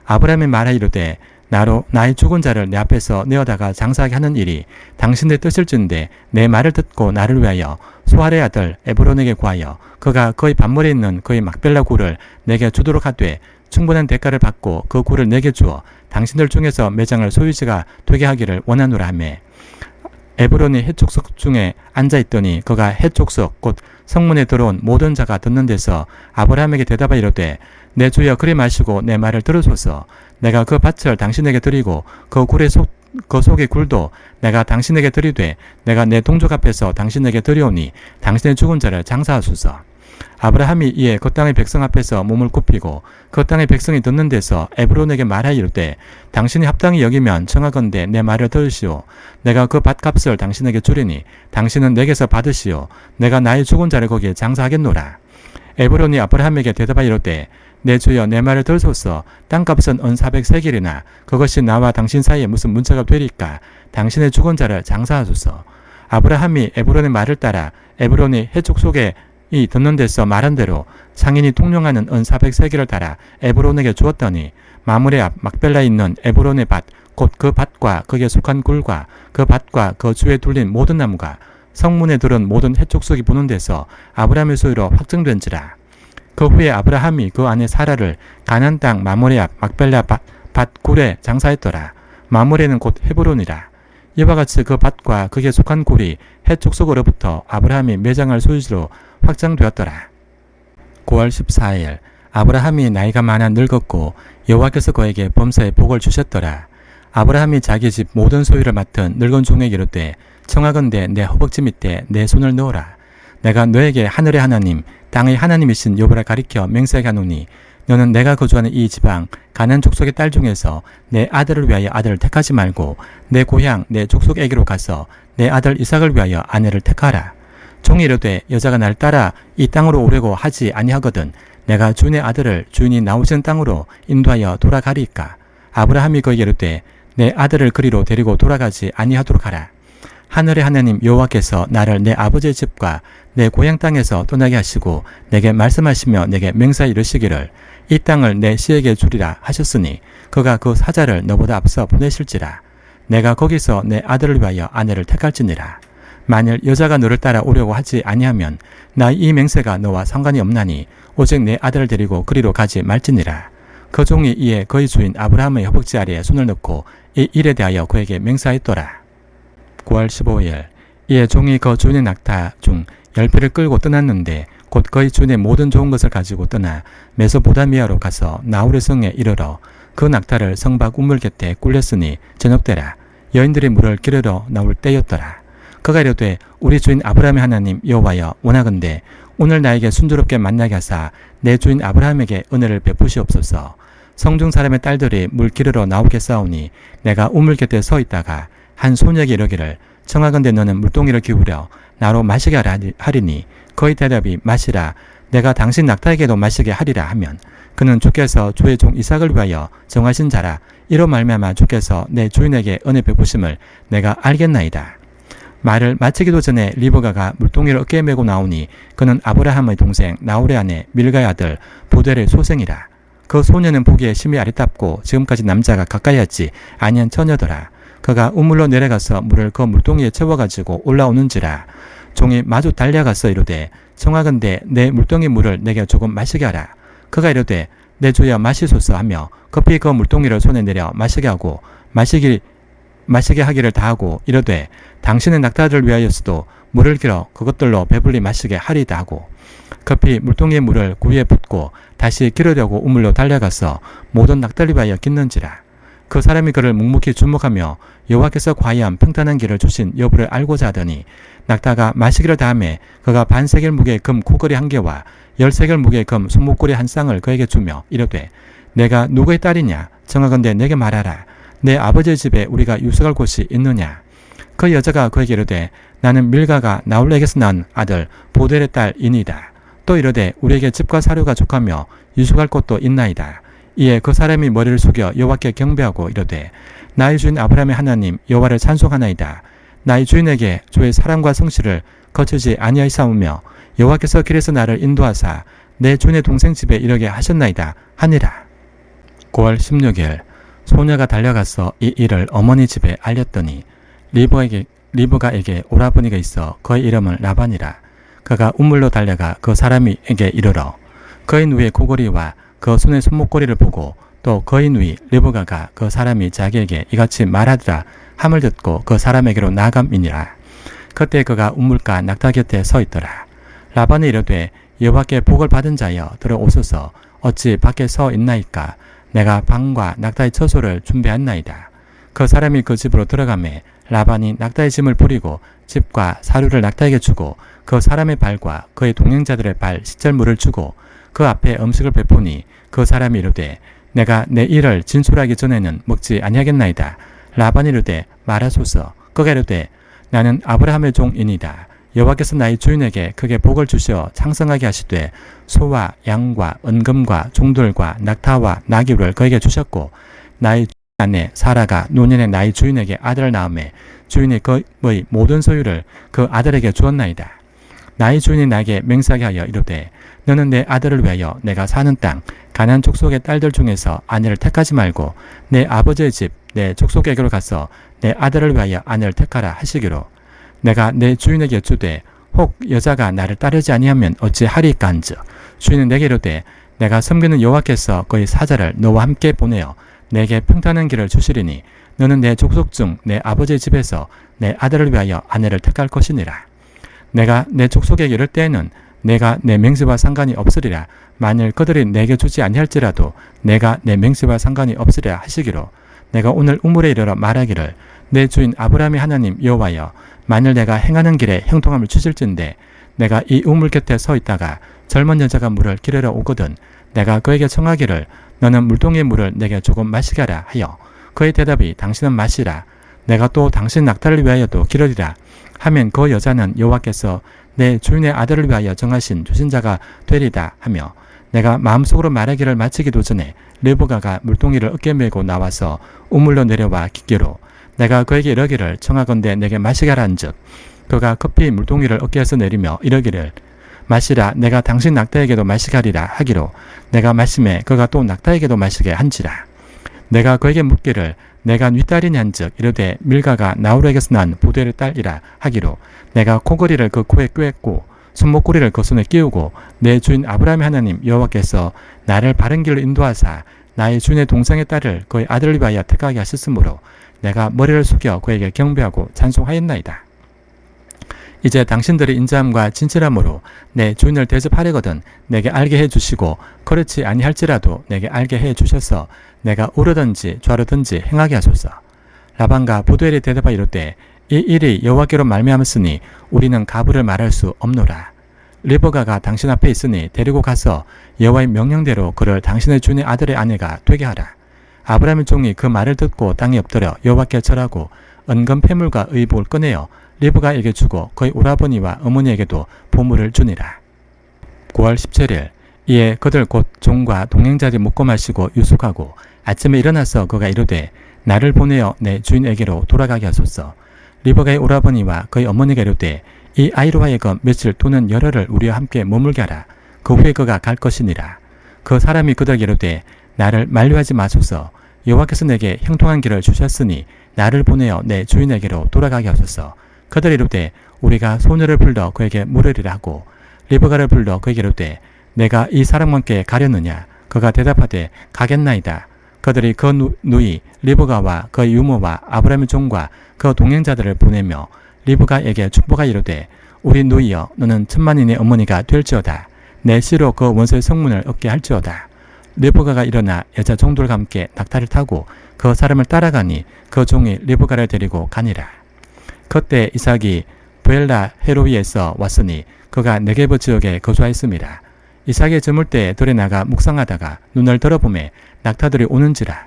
아브라함이 말하여 이르되 나로 나의 죽은 자를 내 앞에서 내어다가 장사하게 하는 일이 당신의 뜻일진데 내 말을 듣고 나를 위하여 소알의 아들 에브론에게 구하여 그가 그의 반물에 있는 그의 막벨라 굴을 내게 주도록 하되 충분한 대가를 받고 그 굴을 내게 주어 당신들 중에서 매장할 소유지가 되게 하기를 원하노라 하매 에브론이 헷 족속 중에 앉아있더니 그가 헷 족속 곧 성문에 들어온 모든 자가 듣는 데서 아브라함에게 대답하여 이르되 내 주여 그리 마시고 내 말을 들으소서. 내가 그 밭을 당신에게 드리고 그 속의 굴도 내가 당신에게 드리되 내가 내 동족 앞에서 당신에게 드리오니 당신의 죽은 자를 장사하소서. 아브라함이 이에 그 땅의 백성 앞에서 몸을 굽히고 그 땅의 백성이 듣는 데서 에브론에게 말하여 이르되 당신이 합당히 여기면 청하건대 내 말을 들으시오. 내가 그 밭값을 당신에게 주리니 당신은 내게서 받으시오. 내가 나의 죽은 자를 거기에 장사하겠노라. 에브론이 아브라함에게 대답하여 이르되 내 주여 내 말을 들으소서. 땅값은 은 400세겔이나 그것이 나와 당신 사이에 무슨 문제가 되리까. 당신의 죽은 자를 장사하소서. 아브라함이 에브론의 말을 따라 에브론이 해족 속에 이 듣는 데서 말한 대로 상인이 통용하는 은 400세겔을 달아 에브론에게 주었더니 마므레 앞 막벨라에 있는 에브론의 밭 곧 그 밭과 거기에 속한 굴과 그 밭과 그 주에 둘린 모든 나무가 성문에 들은 모든 해족속이 보는 데서 아브라함의 소유로 확정된지라. 그 후에 아브라함이 그 아내 사라를 가나안 땅 마므레 앞 막벨라 밭 굴에 장사했더라. 마므레는 곧 헤브론이라. 이와 같이 그 밭과 그에 속한 굴이 헷 족속으로부터 아브라함이 매장할 소유지로 확장되었더라. 9월 14일 아브라함이 나이가 많아 늙었고 여호와께서 그에게 범사에 복을 주셨더라. 아브라함이 자기 집 모든 소유를 맡은 늙은 종에게 이르되 청하건대 내 허벅지 밑에 내 손을 넣어라. 내가 너에게 하늘의 하나님 땅의 하나님이신 여호와를 가리켜 맹세하게 하노니 너는 내가 거주하는 이 지방 가나안 족속의 딸 중에서 내 아들을 위하여 아들을 택하지 말고 내 고향 내 족속에게로 가서 내 아들 이삭을 위하여 아내를 택하라. 종이 이르되 여자가 날 따라 이 땅으로 오려고 하지 아니하거든 내가 주인의 아들을 주인이 나오시는 땅으로 인도하여 돌아가리이까. 아브라함이 그에게 이르되 내 아들을 그리로 데리고 돌아가지 아니하도록 하라. 하늘의 하나님 여호와께서 나를 내 아버지의 집과 내 고향 땅에서 떠나게 하시고 내게 말씀하시며 내게 맹세하여 이르시기를 이 땅을 내 씨에게 주리라 하셨으니 그가 그 사자를 너보다 앞서 보내실지라. 내가 거기서 내 아들을 위하여 아내를 택할지니라. 만일 여자가 너를 따라 오려고 하지 아니하면 나 이 맹세가 너와 상관이 없나니 오직 내 아들을 데리고 그리로 가지 말지니라. 그 종이 이에 그의 주인 아브라함의 허벅지 아래에 손을 넣고 이 일에 대하여 그에게 맹세하였더라. 9월 15일 이에 종이 그 주인의 낙타 중 10匹를 끌고 떠났는데 곧 그의 주인의 모든 좋은 것을 가지고 떠나 메소포다미아로 가서 나홀의 성에 이르러 그 낙타를 성 밖 우물 곁에 꿀렸으니 저녁때라. 여인들이 물을 기르러 나올 때였더라. 그가 이르되 우리 주인 아브라함의 하나님 여호와여 원하건대 오늘 나에게 순조롭게 만나게 하사 내 주인 아브라함에게 은혜를 베푸시옵소서. 성중 사람의 딸들이 물 기르러 나오겠사오니 내가 우물 곁에 서 있다가 한 소녀에게 이르기를 청하건대 너는 물동이를 기울여 나로 마시게 하리니 그의 대답이 마시라. 내가 당신 낙타에게도 마시게 하리라 하면 그는 주께서 주의 종 이삭을 위하여 정하신 자라. 이로 말미암아 주께서 내 주인에게 은혜 베푸심을 내가 알겠나이다. 말을 마치기도 전에 리브가가 물동이를 어깨에 메고 나오니 그는 아브라함의 동생 나홀의 아내 밀가의 아들 보델의 소생이라. 그 소녀는 보기에 심히 아리답고 지금까지 남자가 가까이 하지 아니한 처녀더라. 그가 우물로 내려가서 물을 그 물동이에 채워가지고 올라오는지라. 종이 마주 달려가서 이르되 청하건대 내 물동이 물을 내게 조금 마시게 하라. 그가 이르되 내 주여 마시소서 하며 급히 그 물동이를 손에 내려 마시게 하고 마시게 하기를 다하고 이르되 당신의 낙타들을 위하여서도 물을 길어 그것들로 배불리 마시게 하리다 하고 급히 물동이의 물을 구위에 붓고 다시 기르려고 우물로 달려가서 모든 낙타를 위하여 깃는지라. 그 사람이 그를 묵묵히 주목하며 여호와께서 과연 평탄한 길을 주신 여부를 알고자 하더니 낙타가 마시기를 다하매 그가 반세겔 무게의 금 코걸이 1개와 10세겔 무게의 금 손목걸이 1쌍을 그에게 주며 이르되 내가 누구의 딸이냐 청하건대 내게 말하라. 내 아버지의 집에 우리가 유숙할 곳이 있느냐. 그 여자가 그에게 이르되 나는 밀가가 나홀에게서 낳은 아들 보델의 딸이니이다. 또 이르되 우리에게 집과 사료가 족하며 유숙할 곳도 있나이다. 이에 그 사람이 머리를 숙여 여호와께 경배하고 이르되 나의 주인 아브라함의 하나님 여호와를 찬송하나이다. 나의 주인에게 주의 사랑과 성실을 거치지 아니하시사오며 여호와께서 길에서 나를 인도하사 내 주인의 동생 집에 이르게 하셨나이다 하니라. 9월 16일 소녀가 달려가서 이 일을 어머니 집에 알렸더니 리브가에게 오라버니가 있어 그의 이름은 라반이라. 그가 우물로 달려가 그 사람에게 이르러 그의 누이의 코걸이와 그 손의 손목걸이를 보고 또 그의 누이 리브가가 그 사람이 자기에게 이같이 말하더라 함을 듣고 그 사람에게로 나아감이니라. 그때 그가 우물가 낙타 곁에 서 있더라. 라반이 이르되 여호와께 복을 받은 자여 들어오소서. 어찌 밖에 서 있나이까. 내가 방과 낙타의 처소를 준비했나이다. 그 사람이 그 집으로 들어가매 라반이 낙타의 짐을 뿌리고 집과 사료를 낙타에게 주고 그 사람의 발과 그의 동행자들의 발 시절물을 주고 그 앞에 음식을 베푸니 그 사람이 이르되 내가 내 일을 진술하기 전에는 먹지 아니하겠나이다. 라반이 이르되 말하소서. 그가 이르되 나는 아브라함의 종이니이다. 여호와께서 나의 주인에게 크게 복을 주시어 창성하게 하시되 소와 양과 은금과 종들과 낙타와 나귀를 그에게 주셨고 나의 아내 사라가 노년에 나의 주인에게 아들을 낳음에 주인이 그의 모든 소유를 그 아들에게 주었나이다. 나의 주인이 나에게 맹세하게 하여 이르되 너는 내 아들을 위하여 내가 사는 땅 가나안 족속의 딸들 중에서 아내를 택하지 말고 내 아버지의 집 내 족속에게로 가서 내 아들을 위하여 아내를 택하라 하시기로 내가 내 주인에게 여쭈되 혹 여자가 나를 따르지 아니하면 어찌하리까한즉 주인은 내게 이르되 내가 섬기는 여호와께서 그의 사자를 너와 함께 보내어 내게 평탄한 길을 주시리니 너는 내 족속 중 내 아버지의 집에서 내 아들을 위하여 아내를 택할 것이니라. 내가 내 족속에게 이를 때에는 내가 내 맹세와 상관이 없으리라. 만일 그들이 내게 주지 아니할지라도 내가 내 맹세와 상관이 없으리라 하시기로 내가 오늘 우물에 이르러 말하기를 내 주인 아브라함의 하나님 여호와여 만일 내가 행하는 길에 형통함을 주실진데 내가 이 우물 곁에 서 있다가 젊은 여자가 물을 기르러 오거든 내가 그에게 청하기를 너는 물동이의 물을 내게 조금 마시게 하라 하여 그의 대답이 당신은 마시라 내가 또 당신 낙타를 위하여도 기르리라 하면 그 여자는 여호와께서 내 주인의 아들을 위하여 정하신 주신자가 되리다 하며 내가 마음속으로 말하기를 마치기도 전에 르브가가 물동이를 어깨에 메고 나와서 우물로 내려와 깊게로 내가 그에게 이러기를 청하건대 내게 마시게 하라 한즉 그가 급히 물동이를 어깨에서 내리며 이러기를 마시라 내가 당신 낙타에게도 마시게 하리라 하기로 내가 마심에 그가 또 낙타에게도 마시게 한지라 내가 그에게 묻기를 내가 네 딸이냐 한즉 이르되 밀가가 나홀에게서 난 보델의 딸이라 하기로 내가 코걸이를 그 코에 꿰었고 손목고리를 그 손에 끼우고 내 주인 아브라함의 하나님 여호와께서 나를 바른 길로 인도하사 나의 주인의 동생의 딸을 그의 아들을 위하여 택하게 하셨으므로 내가 머리를 숙여 그에게 경배하고 찬송하였나이다. 이제 당신들의 인자함과 진실함으로 내 주인을 대접하려거든 내게 알게 해주시고 그렇지 아니할지라도 내게 알게 해주셔서 내가 오르든지 좌르든지 행하게 하소서. 라반과 부두엘이 대답하여 이르되 이 일이 여호와께로 말미암았으니 우리는 가부를 말할 수 없노라. 르브가가 당신 앞에 있으니 데리고 가서 여호와의 명령대로 그를 당신의 주인의 아들의 아내가 되게 하라. 아브라함의 종이 그 말을 듣고 땅에 엎드려 여호와께 절하고 은금 패물과 의복을 꺼내어 르브가에게 주고 그의 오라버니와 어머니에게도 보물을 주니라. 9월 17일 이에 그들 곧 종과 동행자들이 먹고 마시고 유숙하고 아침에 일어나서 그가 이르되 나를 보내어 내 주인에게로 돌아가게 하소서. 르브가의 오라버니와 그의 어머니가 이르되 이 아이로 하여금 며칠 또는 열흘을 우리와 함께 머물게 하라. 그 후에 그가 갈 것이니라. 그 사람이 그들에게 이르되 나를 만류하지 마소서. 여호와께서 내게 형통한 길을 주셨으니 나를 보내어 내 주인에게로 돌아가게 하소서. 그들이 이르되 우리가 소녀를 불러 그에게 물으리라 하고 르브가를 불러 그에게 이르되 내가 이 사람과 함께 가려느냐. 그가 대답하되 가겠나이다. 그들이 그 누이 르브가와 그의 유모와 아브라함의 종과 그 동행자들을 보내며 르브가에게 축복하여 이르되 우리 누이여 너는 천만인의 어머니가 될지어다. 내 씨로 그 원수의 성문을 얻게 할지어다. 르브가가 일어나 여자 종들과 함께 낙타를 타고 그 사람을 따라가니 그 종이 르브가를 데리고 가니라. 그때 이삭이 브엘라 헤로이에서 왔으니 그가 네게브 지역에 거주하였습니다. 이삭이 저물 때 들에 나가 묵상하다가 눈을 들어보매 낙타들이 오는지라.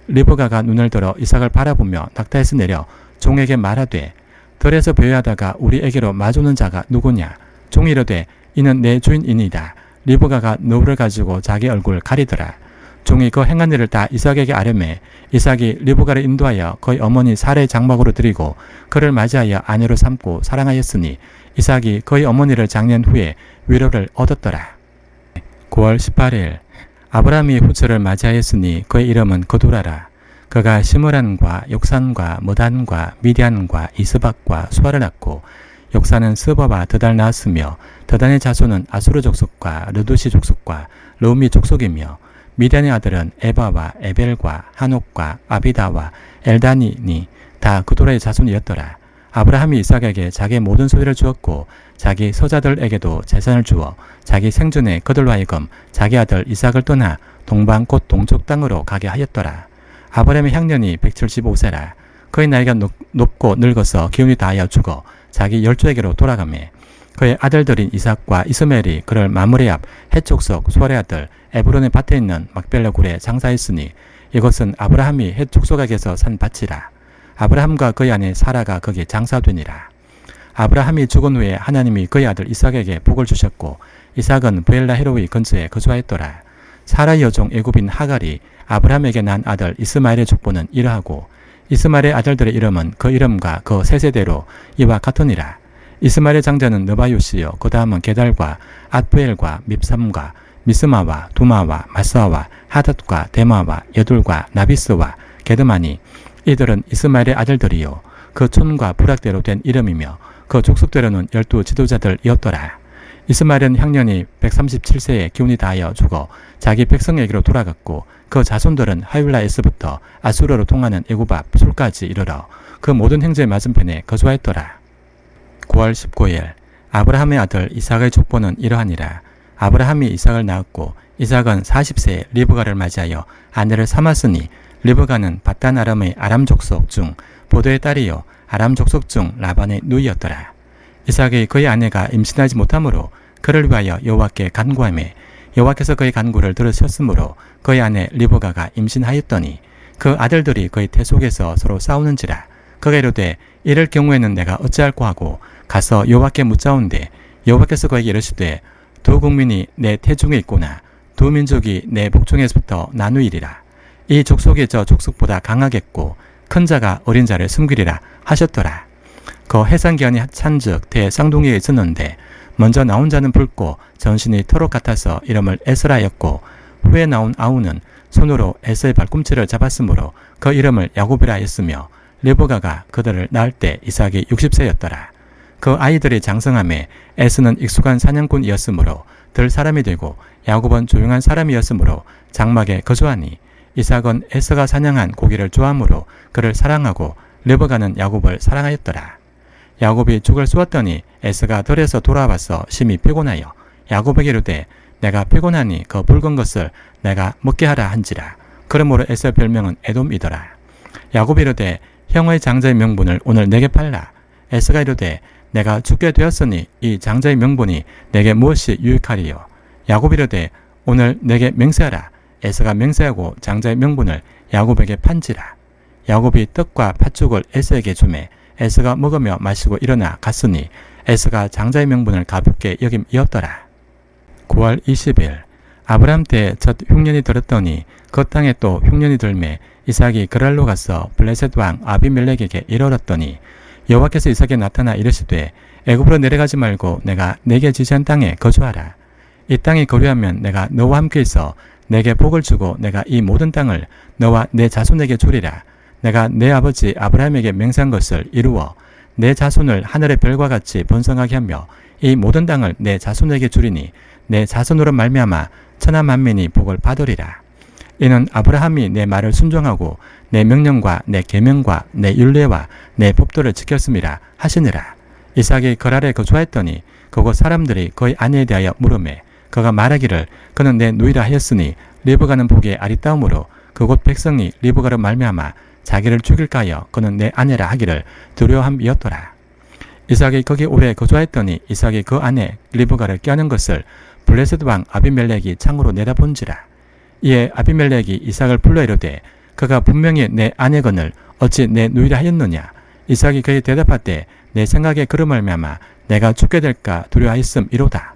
르브가가 눈을 들어 이삭을 바라보며 낙타에서 내려 종에게 말하되 들에서 배회하다가 우리에게로 마주오는 자가 누구냐. 종이 이르되 이는 내 주인이니이다. 르브가가 너울을 가지고 자기 얼굴을 가리더라. 종이 그 행한 일을 다 이삭에게 아뢰매 이삭이 르브가를 인도하여 그의 어머니 사라의 장막으로 드리고 그를 맞이하여 아내로 삼고 사랑하였으니 이삭이 그의 어머니를 장례한 후에 위로를 얻었더라. 9월 18일 아브라함이 후처를 맞이하였으니 그의 이름은 거두라라. 그가 시므란과 욕산과 무단과 미디안과 이스박과 수아를 낳고 욕산은 스바와 드달 낳았으며 드단의 자손은 아수르 족속과 르두시 족속과 르우미 족속이며 미디안의 아들은 에바와 에벨과 한옥과 아비다와 엘다니니 다 그도라의 자손이었더라. 아브라함이 이삭에게 자기의 모든 소유를 주었고 자기 서자들에게도 재산을 주어 자기 생전에 그들로 하여금 자기 아들 이삭을 떠나 동방 곧 동쪽 땅으로 가게 하였더라. 아브라함의 향년이 175세라. 그의 나이가 높고 늙어서 기운이 다하여 죽어 자기 열조에게로 돌아가매 그의 아들들인 이삭과 이스마엘이 그를 마므레 앞 헷족속 수알의 아들 에브론의 밭에 있는 막벨라 굴에 장사했으니 이것은 아브라함이 헷족속에게서 산 밭이라. 아브라함과 그의 아내 사라가 거기 장사되니라. 아브라함이 죽은 후에 하나님이 그의 아들 이삭에게 복을 주셨고 이삭은 브엘라 헤로이 근처에 거주하였더라. 사라의 여종 애굽인 하갈이 아브라함에게 난 아들 이스마엘의 족보는 이러하고 이스마엘의 아들들의 이름은 그 이름과 그 세세대로 이와 같으니라. 이스마엘의 장자는 느바요시요 그 다음은 게달과 앗부엘과 밉삼과 미스마와 두마와 마스아와 하닷과 데마와 여둘과 나비스와 게드마니 이들은 이스마엘의 아들들이요 그 촌과 부락대로 된 이름이며 그 족속대로는 12 지도자들이었더라. 이스마엘은 향년이 137세에 기운이 다하여 죽어 자기 백성에게로 돌아갔고 그 자손들은 하윌라에서부터 아수르로 통하는 애굽 앞 술까지 이르러 그 모든 행제의 맞은편에 거주하였더라. 9월 19일 아브라함의 아들 이삭의 족보는 이러하니라. 아브라함이 이삭을 낳았고 이삭은 40세에 리브가를 맞이하여 아내를 삼았으니 리브가는 밧단 아람의 아람 족속 중 보도의 딸이요 아람 족속 중 라반의 누이였더라. 이삭이 그의 아내가 임신하지 못하므로 그를 위하여 여호와께 간구하매 여호와께서 그의 간구를 들으셨으므로 그의 아내 리브가가 임신하였더니 그 아들들이 그의 태 속에서 서로 싸우는지라. 그가 이르되 이럴 경우에는 내가 어찌할꼬 하고 가서 여호와께 묻자온대 여호와께서 그에게 이르시되 두 국민이 내 태중에 있구나. 두 민족이 내 복중에서부터 나누이리라. 이 족속이 저 족속보다 강하겠고 큰 자가 어린 자를 숨기리라 하셨더라. 그 해산기한이 찬즉 대 쌍둥이가 있었는데 먼저 나온 자는 붉고 전신이 토록 같아서 이름을 에스라였고 후에 나온 아우는 손으로 에서의 발꿈치를 잡았으므로 그 이름을 야곱이라 했으며 리브가가 그들을 낳을 때 이삭이 60세였더라. 그 아이들이 장성함에 에스는 익숙한 사냥꾼이었으므로 들 사람이 되고 야곱은 조용한 사람이었으므로 장막에 거주하니 이삭은 에서가 사냥한 고기를 좋아하므로 그를 사랑하고 리브가는 야곱을 사랑하였더라. 야곱이 죽을 쏘았더니 에서가 들에서 돌아와서 심히 피곤하여 야곱에게 이르되 내가 피곤하니 그 붉은 것을 내가 먹게 하라 한지라. 그러므로 에서의 별명은 에돔이더라. 야곱이 이르되 형의 장자의 명분을 오늘 내게 팔라. 에서가 이르되 내가 죽게 되었으니 이 장자의 명분이 내게 무엇이 유익하리요. 야곱이 이르되 오늘 내게 맹세하라. 에서가 맹세하고 장자의 명분을 야곱에게 판지라. 야곱이 떡과 팥죽을 에서에게 주매 에서가 먹으며 마시고 일어나 갔으니 에서가 장자의 명분을 가볍게 여김이었더라. 9월 20일 아브라함 때 첫 흉년이 들었더니 그 땅에 또 흉년이 들매 이삭이 그랄로 가서 블레셋 왕 아비멜렉에게 이르렀더니 여호와께서 이삭에 나타나 이르시되 애굽으로 내려가지 말고 내가 내게 지시한 땅에 거주하라. 이 땅에 거류하면 내가 너와 함께 있어 내게 복을 주고 내가 이 모든 땅을 너와 내 자손에게 주리라. 내가 내 아버지 아브라함에게 맹세한 것을 이루어 내 자손을 하늘의 별과 같이 번성하게 하며 이 모든 땅을 내 자손에게 주리니 내 자손으로 말미암아 천하 만민이 복을 받으리라. 이는 아브라함이 내 말을 순종하고 내 명령과 내 계명과 내 율례와 내 법도를 지켰음이라 하시니라. 이삭이 거랄에 거주하였더니 그곳 사람들이 그의 아내에 대하여 물으매 그가 말하기를 그는 내 누이라 하였으니 리브가는 보기에 아리따움으로 그곳 백성이 리브가로 말미암아 자기를 죽일까 하여 그는 내 아내라 하기를 두려워함이었더라. 이삭이 거기 오래 거주하였더니 이삭이 그 아내 리브가를 꾀하는 것을 블레셋 왕 아비멜렉이 창으로 내다본지라. 이에 아비멜렉이 이삭을 불러 이르되 그가 분명히 내 아내거늘 어찌 내 누이라 하였느냐. 이삭이 그에 대답하되 내 생각에 그로 말미암아 내가 죽게 될까 두려워하였음이로다.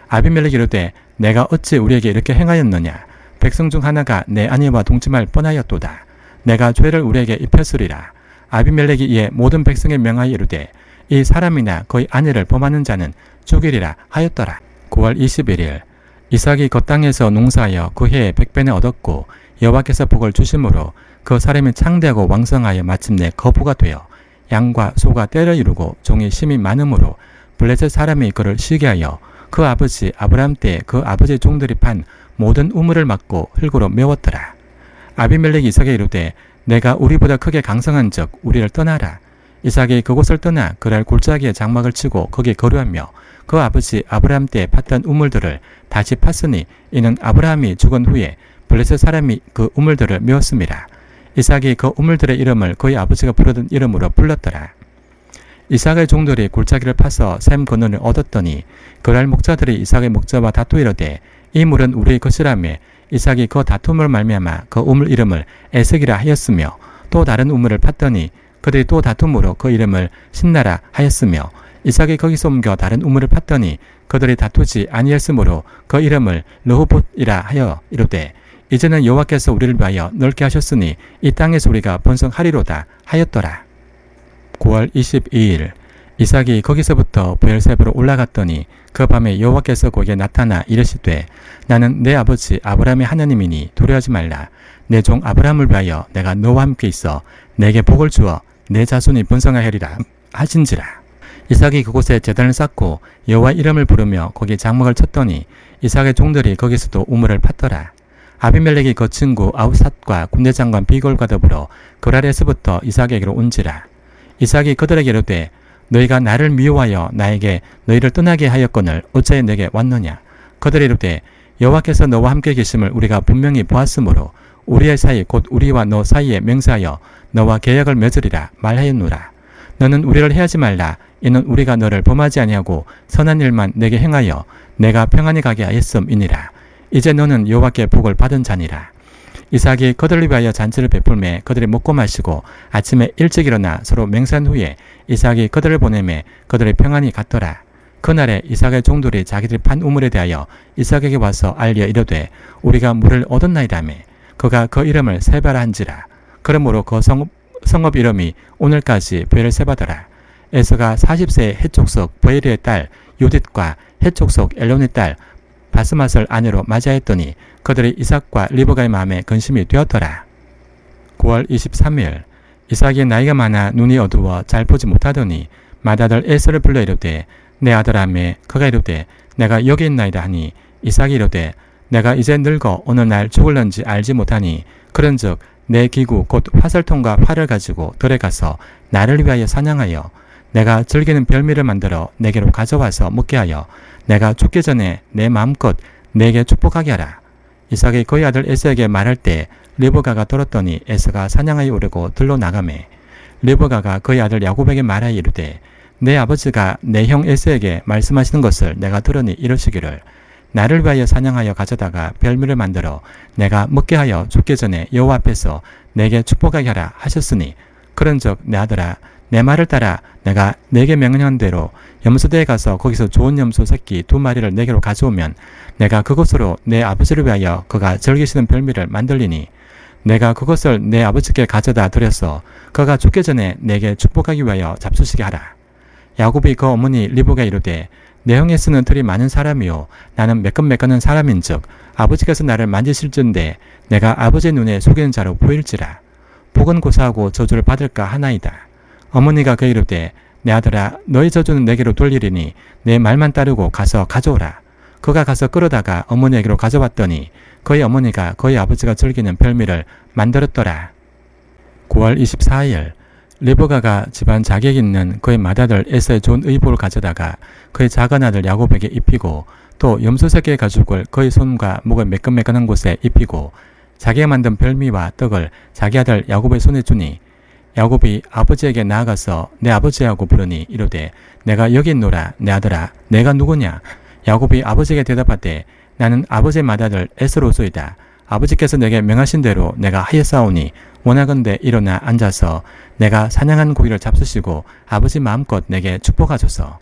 아비멜렉이 이르되 내가 어찌 우리에게 이렇게 행하였느냐. 백성 중 하나가 내 아내와 동침할 뻔하였도다. 내가 죄를 우리에게 입혔으리라. 아비멜렉이 이에 모든 백성에 명하여 이르되 이 사람이나 그의 아내를 범하는 자는 죽이리라 하였더라. 9월 21일 이삭이 그 땅에서 농사하여 그 해에 100배나 얻었고 여호와께서 복을 주심으로 그 사람이 창대하고 왕성하여 마침내 거부가 되어 양과 소가 때를 이루고 종이 심히 많으므로 블레셋 사람이 그를 시게 하여 그 아버지 아브라함 때 그 아버지의 종들이 판 모든 우물을 막고 흙으로 메웠더라. 아비멜렉이 이삭에 이르되 내가 우리보다 크게 강성한 적 우리를 떠나라. 이삭이 그곳을 떠나 그랄 골짜기에 장막을 치고 거기에 거류하며 그 아버지 아브라함 때 팠던 우물들을 다시 팠으니 이는 아브라함이 죽은 후에 블레셋 사람이 그 우물들을 메웠습니다. 이삭이 그 우물들의 이름을 그의 아버지가 부르던 이름으로 불렀더라. 이삭의 종들이 골짜기를 파서 샘 근원을 얻었더니 그랄 목자들이 이삭의 목자와 다투 이르되 이 물은 우리의 것이라며 이삭이 그 다툼을 말미암아 그 우물 이름을 에색이라 하였으며 또 다른 우물을 팠더니 그들이 또 다툼으로 그 이름을 신나라 하였으며 이삭이 거기서 옮겨 다른 우물을 팠더니 그들이 다투지 아니했으므로 그 이름을 르호봇이라 하여 이르되 이제는 여호와께서 우리를 위하여 넓게 하셨으니 이 땅에서 우리가 번성하리로다 하였더라. 9월 22일 이삭이 거기서부터 브엘세바로 올라갔더니 그 밤에 여호와께서 거기에 나타나 이르시되 나는 내 아버지 아브라함의 하나님이니 두려워하지 말라. 내 종 아브라함을 위하여 내가 너와 함께 있어 내게 복을 주어 내 자손이 번성하리라 하신지라. 이삭이 그곳에 제단을 쌓고 여호와 이름을 부르며 거기 장막을 쳤더니 이삭의 종들이 거기서도 우물을 팠더라. 아비멜렉이 그 친구 아우삿과 군대장관 비골과 더불어 그랄에서부터 이삭에게로 온지라. 이삭이 그들에게 이르되 너희가 나를 미워하여 나에게 너희를 떠나게 하였거늘 어찌하여 내게 왔느냐. 그들이 이르되 여호와께서 너와 함께 계심을 우리가 분명히 보았으므로 우리의 사이 곧 우리와 너 사이에 맹세하여 너와 계약을 맺으리라 말하였노라. 너는 우리를 해하지 말라. 이는 우리가 너를 범하지 아니하고 선한 일만 내게 행하여 내가 평안히 가게 하였음이니라. 이제 너는 여호와께 복을 받은 자니라. 이삭이 그들을 위하여 잔치를 베풀매 그들이 먹고 마시고 아침에 일찍 일어나 서로 맹세한 후에 이삭이 그들을 보내매 그들이 평안히 갔더라. 그날에 이삭의 종들이 자기들이 판 우물에 대하여 이삭에게 와서 알려 이르되 우리가 물을 얻었나이다며. 그가 그 이름을 세바라 한지라. 그러므로 그 성읍 이름이 오늘까지 베엘세바더라. 에서가 40세의 헷족속 베엘의 딸 요딧과 헷족속 엘론의 딸 바스맛을 아내로 맞이하였더니 그들이 이삭과 리브가의 마음에 근심이 되었더라. 9월 23일 이삭이 나이가 많아 눈이 어두워 잘 보지 못하더니 맏아들 에서를 불러 이르되 내 아들아매. 그가 이르되 내가 여기 있나이다 하니 이삭이 이르되 내가 이제 늙어 어느 날 죽을런지 알지 못하니 그런즉 내 기구 곧 화살통과 활을 가지고 들에 가서 나를 위하여 사냥하여 내가 즐기는 별미를 만들어 내게로 가져와서 먹게 하여 내가 죽기 전에 내 마음껏 내게 축복하게 하라. 이삭이 그의 아들 에서에게 말할 때 리브가가 들었더니 에서가 사냥하여 오르고 들로 나가매 리브가가 그의 아들 야곱에게 말하여 이르되 내 아버지가 내 형 에서에게 말씀하시는 것을 내가 들으니 이러시기를 나를 위하여 사냥하여 가져다가 별미를 만들어 내가 먹게 하여 죽기 전에 여호와 앞에서 내게 축복하게 하라 하셨으니 그런즉 내 아들아 내 말을 따라 내가 내게 명령한 대로 염소대에 가서 거기서 좋은 염소 새끼 2마리를 내게로 가져오면 내가 그것으로 내 아버지를 위하여 그가 즐기시는 별미를 만들리니 내가 그것을 내 아버지께 가져다 드려서 그가 죽기 전에 내게 축복하기 위하여 잡수시게 하라. 야곱이 그 어머니 리브가 이르되 내 형 에서는 들이 많은 사람이요 나는 매끈매끈한 사람인즉 아버지께서 나를 만지실진데 내가 아버지의 눈에 속이는 자로 보일지라. 복은 고사하고 저주를 받을까 하나이다. 어머니가 그 이르되 내 아들아 너희 저주는 내게로 돌리리니 내 말만 따르고 가서 가져오라. 그가 가서 끌어다가 어머니에게로 가져왔더니 그의 어머니가 그의 아버지가 즐기는 별미를 만들었더라. 9월 24일 리브가가 집안 자객 있는 그의 맏아들 에서의 좋은 의복을 가져다가 그의 작은 아들 야곱에게 입히고 또 염소 새끼의 가죽을 그의 손과 목의 매끈매끈한 곳에 입히고 자기가 만든 별미와 떡을 자기 아들 야곱의 손에 주니 야곱이 아버지에게 나아가서 내 아버지하고 부르니 이르되 내가 여기 있노라. 내 아들아 내가 누구냐. 야곱이 아버지에게 대답하되 나는 아버지의 맏아들 에서로소이다. 아버지께서 내게 명하신 대로 내가 하였사오니 원하건대 일어나 앉아서 내가 사냥한 고기를 잡수시고 아버지 마음껏 내게 축복하소서.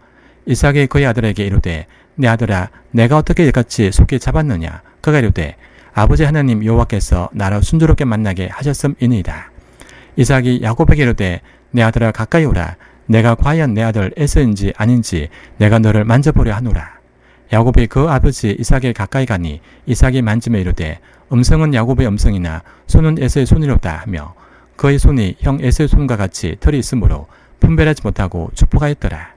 이삭이 그의 아들에게 이르되 내 아들아 내가 어떻게 이같이 속히 잡았느냐. 그가 이르되 아버지 하나님 여호와께서 나를 순조롭게 만나게 하셨음이니이다. 이삭이 야곱에게 이르되 내 아들아 가까이 오라. 내가 과연 내 아들 에서인지 아닌지 내가 너를 만져보려 하노라. 야곱이 그 아버지 이삭에 가까이 가니 이삭이 만지며 이르되 음성은 야곱의 음성이나 손은 에서의 손이로다 하며 그의 손이 형 에서의 손과 같이 털이 있으므로 분별하지 못하고 축복하였더라.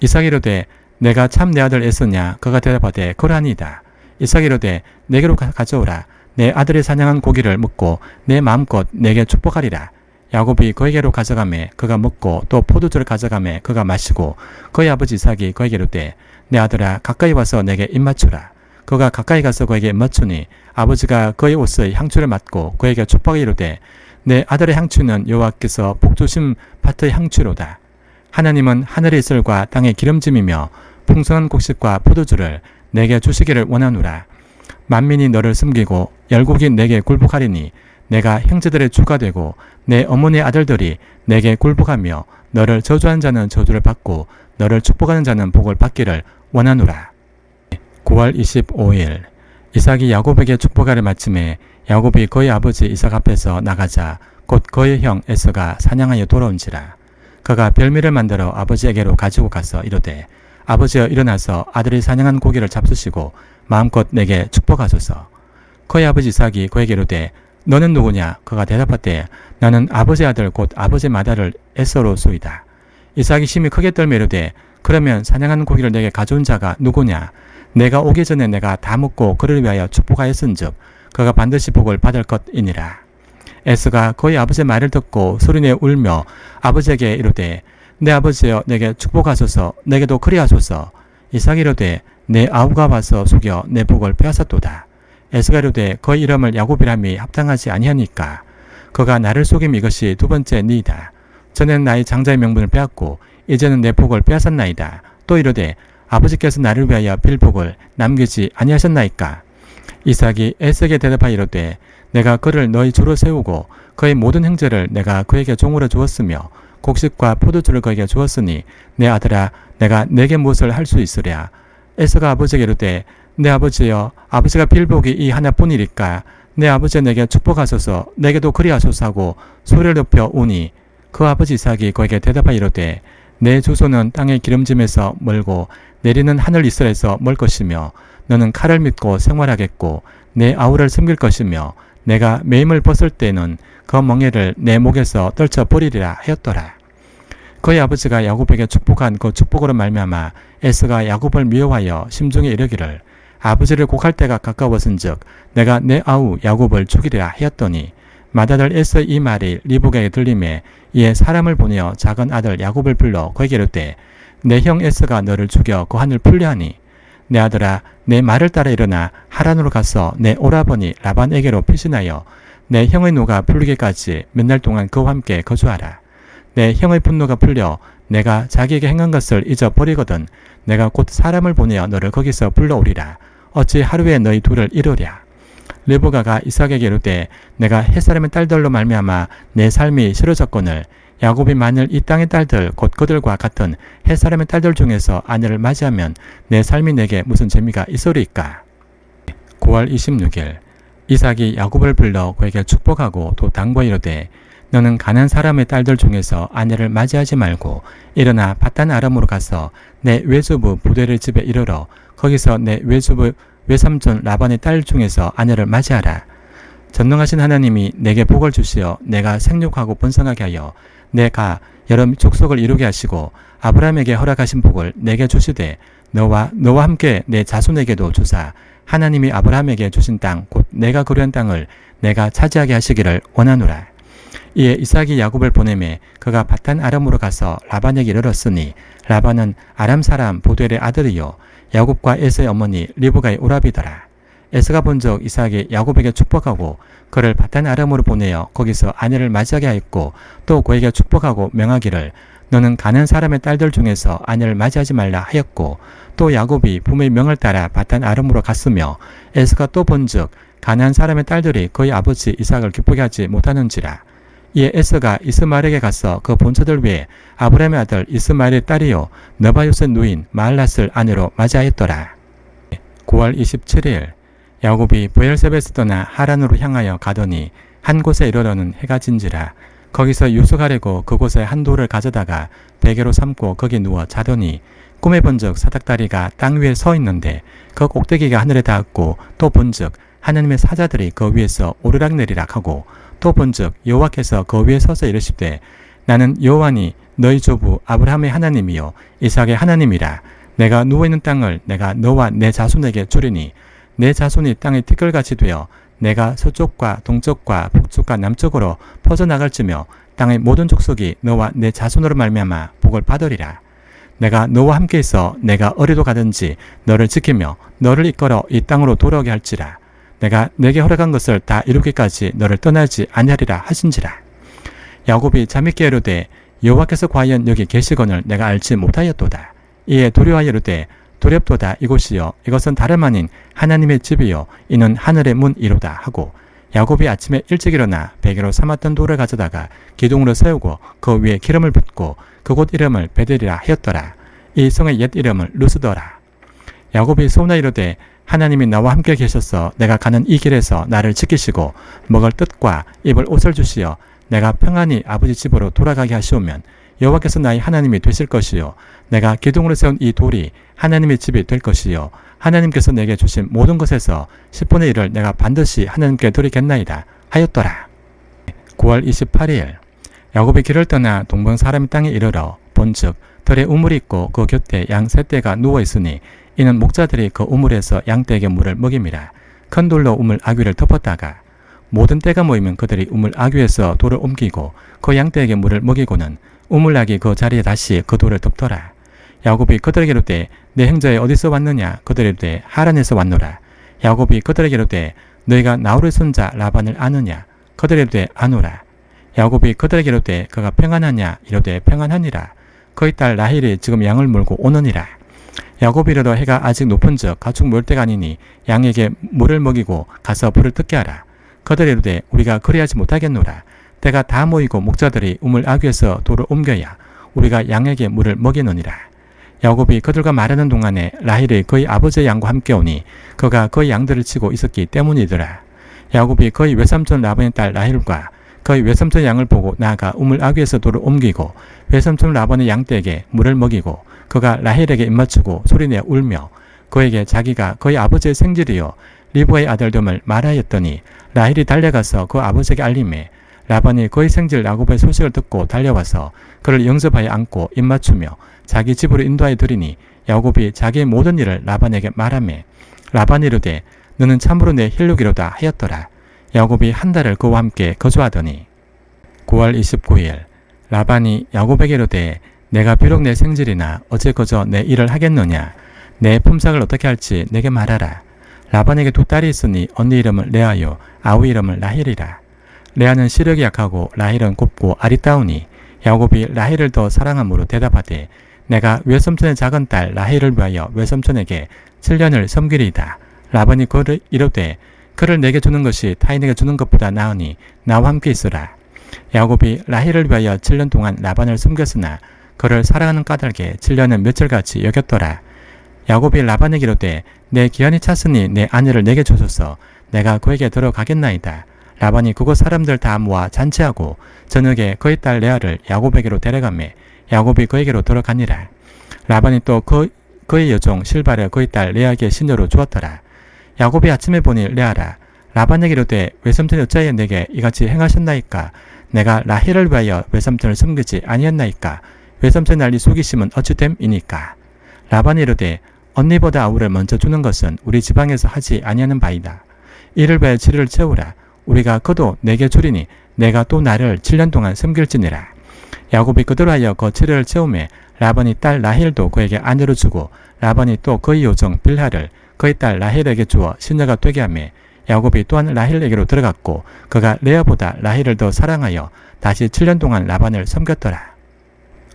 이삭이 이르되 내가 참 내 아들 에서냐. 그가 대답하되 그러하니이다. 이삭이 이르되 내게로 가져오라. 내 아들이 사냥한 고기를 먹고 내 마음껏 내게 축복하리라. 야곱이 그에게로 가져가매 그가 먹고 또 포도주를 가져가매 그가 마시고 그의 아버지 이삭이 그에게 이르되 내 아들아 가까이 와서 내게 입맞추라. 그가 가까이 가서 그에게 맞추니 아버지가 그의 옷의 향추를 맡고 그에게 축복하여 이르되 내 아들의 향추는 여호와께서 복주심 밭의 향추로다. 하나님은 하늘의 이슬과 땅의 기름짐이며 풍성한 곡식과 포도주를 내게 주시기를 원하노라. 만민이 너를 섬기고 열국이 내게 굴복하리니 내가 형제들의 주가 되고 내 어머니의 아들들이 내게 굴복하며 너를 저주하는 자는 저주를 받고 너를 축복하는 자는 복을 받기를 원하노라. 9월 25일 이삭이 야곱에게 축복하를 마침에 야곱이 그의 아버지 이삭 앞에서 나가자 곧 그의 형 에서가 사냥하여 돌아온지라. 그가 별미를 만들어 아버지에게로 가지고 가서 이르되 아버지여 일어나서 아들이 사냥한 고기를 잡수시고 마음껏 내게 축복하소서. 그의 아버지 이삭이 그에게 이르되 너는 누구냐. 그가 대답하되 나는 아버지의 아들 곧 아버지의 맏아들 에서로소이다. 이삭이 심히 크게 떨며 이르되 그러면 사냥한 고기를 내게 가져온 자가 누구냐. 내가 오기 전에 내가 다 먹고 그를 위하여 축복하였은즉 그가 반드시 복을 받을 것이니라. 에서가 그의 아버지의 말을 듣고 소리내어 울며 아버지에게 이르되 내 아버지여 내게 축복하소서 내게도 그리하소서. 이삭이 이르되 내 아우가 와서 속여 내 복을 빼앗았도다. 에서가 이르되 그의 이름을 야곱이람이 합당하지 아니하니까 그가 나를 속임 이것이 두 번째 니이다. 전에는 나의 장자의 명분을 빼앗고 이제는 내 복을 빼앗았나이다. 또 이르되 아버지께서 나를 위하여 빌 복을 남기지 아니하셨나이까. 이삭이 에서에게 대답하여 이르되 내가 그를 너희 주로 세우고 그의 모든 행제를 내가 그에게 종으로 주었으며 곡식과 포도주를 그에게 주었으니 내 아들아 내가 내게 무엇을 할 수 있으랴. 에서가 아버지에게 이르되 내 아버지여 아버지가 빌 복이 이 하나뿐이리까 내 아버지 내게 축복하소서 내게도 그리하소서 하고 소리를 높여 우니 그 아버지 이삭이 그에게 대답하여 이르되 내 주소는 땅의 기름짐에서 멀고 내리는 하늘 이스라엘에서 멀 것이며 너는 칼을 믿고 생활하겠고 내 아우를 섬길 것이며 내가 매임을 벗을 때는 그 멍에를 내 목에서 떨쳐 버리리라 하였더라. 그의 아버지가 야곱에게 축복한 그 축복으로 말미암아 에서가 야곱을 미워하여 심중에 이르기를 아버지를 곡할 때가 가까웠은즉 내가 내 아우 야곱을 죽이리라 하였더니 맏아들 에서의 이 말이 리브가에게 들림에 이에 사람을 보내어 작은 아들 야곱을 불러 그에게 이르되 내 형 에서가 너를 죽여 그 한을 풀려하니 내 아들아 내 말을 따라 일어나 하란으로 가서 내 오라버니 라반에게로 피신하여 내 형의 노가 풀리기까지 몇 날 동안 그와 함께 거주하라. 내 형의 분노가 풀려 내가 자기에게 행한 것을 잊어버리거든 내가 곧 사람을 보내어 너를 거기서 불러오리라. 어찌 하루에 너희 둘을 이루랴. 르브가가 이삭에게 이르되 내가 햇사람의 딸들로 말미암아 내 삶이 싫어졌거늘 야곱이 만일 이 땅의 딸들 곧 그들과 같은 햇사람의 딸들 중에서 아내를 맞이하면 내 삶이 내게 무슨 재미가 있으리까. 9월 26일 이삭이 야곱을 불러 그에게 축복하고 또 당부하여 이르되 너는 가난 사람의 딸들 중에서 아내를 맞이하지 말고 일어나 밧단 아람으로 가서 내 외조부 부델의 집에 이르러 거기서 내 외조부 외삼촌 라반의 딸 중에서 아내를 맞이하라. 전능하신 하나님이 내게 복을 주시어 내가 생육하고 번성하게 하여 내가 여러 족속을 이루게 하시고 아브라함에게 허락하신 복을 내게 주시되 너와 함께 내 자손에게도 주사 하나님이 아브라함에게 주신 땅 곧 내가 거류한 땅을 내가 차지하게 하시기를 원하노라. 이에 이삭이 야곱을 보내매 그가 밧단 아람으로 가서 라반에게 이르렀으니 라반은 아람 사람 보델의 아들이요 야곱과 에서의 어머니 리브가의 오라비더라. 에서가 본적 이삭이 야곱에게 축복하고 그를 밧단 아람으로 보내어 거기서 아내를 맞이하게 하였고 또 그에게 축복하고 명하기를 너는 가난 사람의 딸들 중에서 아내를 맞이하지 말라 하였고 또 야곱이 부모의 명을 따라 밧단 아람으로 갔으며 에서가 또 본즉 가난 사람의 딸들이 그의 아버지 이삭을 기쁘게 하지 못하는지라. 이에 에서가 이스마엘에게 가서 그 본처들 위에 아브라함의 아들 이스마엘의 딸이요 너바요스의 누인 마알랏을 아내로 맞이하였더라. 9월 27일 야곱이 브엘세베에서 떠나 하란으로 향하여 가더니 한 곳에 이르러는 해가 진지라. 거기서 유숙하려고 그곳에 한 돌을 가져다가 베개로 삼고 거기 누워 자더니 꿈에 본즉 사닥다리가 땅 위에 서 있는데 그 꼭대기가 하늘에 닿았고 또 본즉 하나님의 사자들이 그 위에서 오르락내리락 하고 또 본즉 여호와께서 그 위에 서서 이르시되 나는 여호와니 너희 조부 아브라함의 하나님이요 이삭의 하나님이라. 내가 누워있는 땅을 내가 너와 내 자손에게 주리니 내 자손이 땅의 티끌같이 되어 내가 서쪽과 동쪽과 북쪽과 남쪽으로 퍼져나갈지며 땅의 모든 족속이 너와 내 자손으로 말미암아 복을 받으리라. 내가 너와 함께 있어 내가 어디로 가든지 너를 지키며 너를 이끌어 이 땅으로 돌아오게 할지라. 내가 내게 허락한 것을 다 이루기까지 너를 떠나지 아니하리라 하신지라. 야곱이 잠있게 이르되 여호와께서 과연 여기 계시거늘 내가 알지 못하였도다. 이에 두려워하여 이르되 두렵도다 이곳이여 이것은 다름 아닌 하나님의 집이요 이는 하늘의 문이로다 하고 야곱이 아침에 일찍 일어나 베개로 삼았던 돌을 가져다가 기둥으로 세우고 그 위에 기름을 붓고 그곳 이름을 베델이라 하였더라. 이 성의 옛 이름은 루스더라. 야곱이 소원하여 이르되 하나님이 나와 함께 계셔서 내가 가는 이 길에서 나를 지키시고 먹을 뜻과 입을 옷을 주시어 내가 평안히 아버지 집으로 돌아가게 하시오면 여호와께서 나의 하나님이 되실 것이요 내가 기둥으로 세운 이 돌이 하나님의 집이 될 것이요 하나님께서 내게 주신 모든 것에서 10분의 1을 내가 반드시 하나님께 드리겠나이다 하였더라. 9월 28일 야곱이 길을 떠나 동방 사람의 땅에 이르러 본즉 들에 우물이 있고 그 곁에 양 세 떼가 누워 있으니 이는 목자들이 그 우물에서 양떼에게 물을 먹임이라. 큰 돌로 우물 아귀를 덮었다가 모든 때가 모이면 그들이 우물 아귀에서 돌을 옮기고 그 양떼에게 물을 먹이고는 우물 아귀 그 자리에 다시 그 돌을 덮더라. 야곱이 그들에게 이르되 내 형제여 어디서 왔느냐? 그들이 이르되 하란에서 왔노라. 야곱이 그들에게 이르되 너희가 나홀의 손자 라반을 아느냐? 그들이 이르되 아노라. 야곱이 그들에게 이르되 그가 평안하냐? 이르되 평안하니라. 그의 딸 라헬이 지금 양을 몰고 오느니라. 야곱이 이르러 해가 아직 높은즉 가축 모을 때가 아니니 양에게 물을 먹이고 가서 불을 뜯게 하라. 그들이 이르되 우리가 그리하지 못하겠노라. 때가 다 모이고 목자들이 우물 아귀에서 돌을 옮겨야 우리가 양에게 물을 먹이느니라. 야곱이 그들과 말하는 동안에 라헬이 그의 아버지의 양과 함께 오니 그가 그의 양들을 치고 있었기 때문이더라. 야곱이 그의 외삼촌 라반의 딸 라헬과 그의 외삼촌 양을 보고 나아가 우물 아귀에서 돌을 옮기고 외삼촌 라반의 양떼에게 물을 먹이고 그가 라헬에게 입맞추고 소리내어 울며 그에게 자기가 그의 아버지의 생질이요 리브의 아들됨을 말하였더니 라헬이 달려가서 그 아버지에게 알림해 라반이 그의 생질 야곱의 소식을 듣고 달려와서 그를 영접하여 안고 입맞추며 자기 집으로 인도하여 드리니 야곱이 자기의 모든 일을 라반에게 말하매 라반이 이르되 너는 참으로 내 혈육이로다 하였더라. 야곱이 한 달을 그와 함께 거주하더니 9월 29일 라반이 야곱에게 이르되 내가 비록 내 생질이나 어째 그저 내 일을 하겠느냐? 내 품삯을 어떻게 할지 내게 말하라. 라반에게 두 딸이 있으니 언니 이름을 레아요 아우 이름을 라헬이라. 레아는 시력이 약하고 라헬은 곱고 아리따우니 야곱이 라헬을 더 사랑함으로 대답하되 내가 외삼촌의 작은 딸 라헬을 위하여 외삼촌에게 7년을 섬기리이다. 라반이 그를 이르되 그를 내게 주는 것이 타인에게 주는 것보다 나으니 나와 함께 있으라. 야곱이 라헬을 위하여 7년 동안 라반을 섬겼으나 그를 사랑하는 까닭에 7년은 며칠같이 여겼더라. 야곱이 라반에게 이르되 내 기한이 찼으니 내 아내를 내게 주소서. 내가 그에게 들어가겠나이다. 라반이 그곳 사람들 다 모아 잔치하고 저녁에 그의 딸 레아를 야곱에게로 데려가매 야곱이 그에게로 들어가니라. 라반이 또 그의 여종 실바를 그의 딸 레아에게 시녀로 주었더라. 야곱이 아침에 보니 레아라. 라반에게 이르되 외삼촌이 어찌하여 내게 이같이 행하셨나이까? 내가 라헬을 위하여 외삼촌을 섬기지 아니었나이까? 외삼촌의 날이 속이심은 어찌됨이니까? 라반이 이르되 언니보다 아우를 먼저 주는 것은 우리 지방에서 하지 아니하는 바이다. 이를 위하여 7일을 채우라. 우리가 그도 내게 주리니 내가 또 나를 7년 동안 섬길지니라. 야곱이 그대로 하여 그 7일을 채우매 라반이 딸 라헬도 그에게 아내로 주고 라반이 또 그의 요정 빌하를 그의 딸 라헬에게 주어 시녀가 되게 하매 야곱이 또한 라헬에게로 들어갔고 그가 레아보다 라헬을 더 사랑하여 다시 7년 동안 라반을 섬겼더라.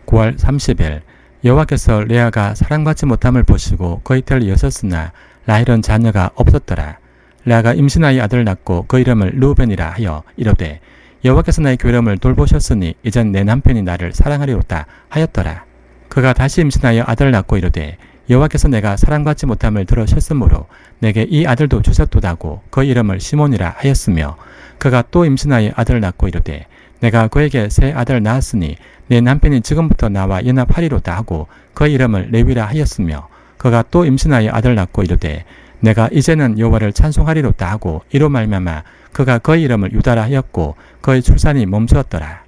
9월 30일 여호와께서 레아가 사랑받지 못함을 보시고 그의 털이 여섰으나 라헬은 자녀가 없었더라. 레아가 임신하여 아들을 낳고 그 이름을 르우벤이라 하여 이르되 여호와께서 나의 괴로움을 돌보셨으니 이젠 내 남편이 나를 사랑하리로다 하였더라. 그가 다시 임신하여 아들을 낳고 이르되 여호와께서 내가 사랑받지 못함을 들으셨으므로 내게 이 아들도 주셨도다고 그 이름을 시몬이라 하였으며 그가 또 임신하여 아들을 낳고 이르되 내가 그에게 새 아들을 낳았으니 내 남편이 지금부터 나와 연합하리로다 하고 그 이름을 레위라 하였으며 그가 또 임신하여 아들을 낳고 이르되 내가 이제는 여호와를 찬송하리로다 하고 이로 말미암아 그가 그의 이름을 유다라 하였고 그의 출산이 멈추었더라.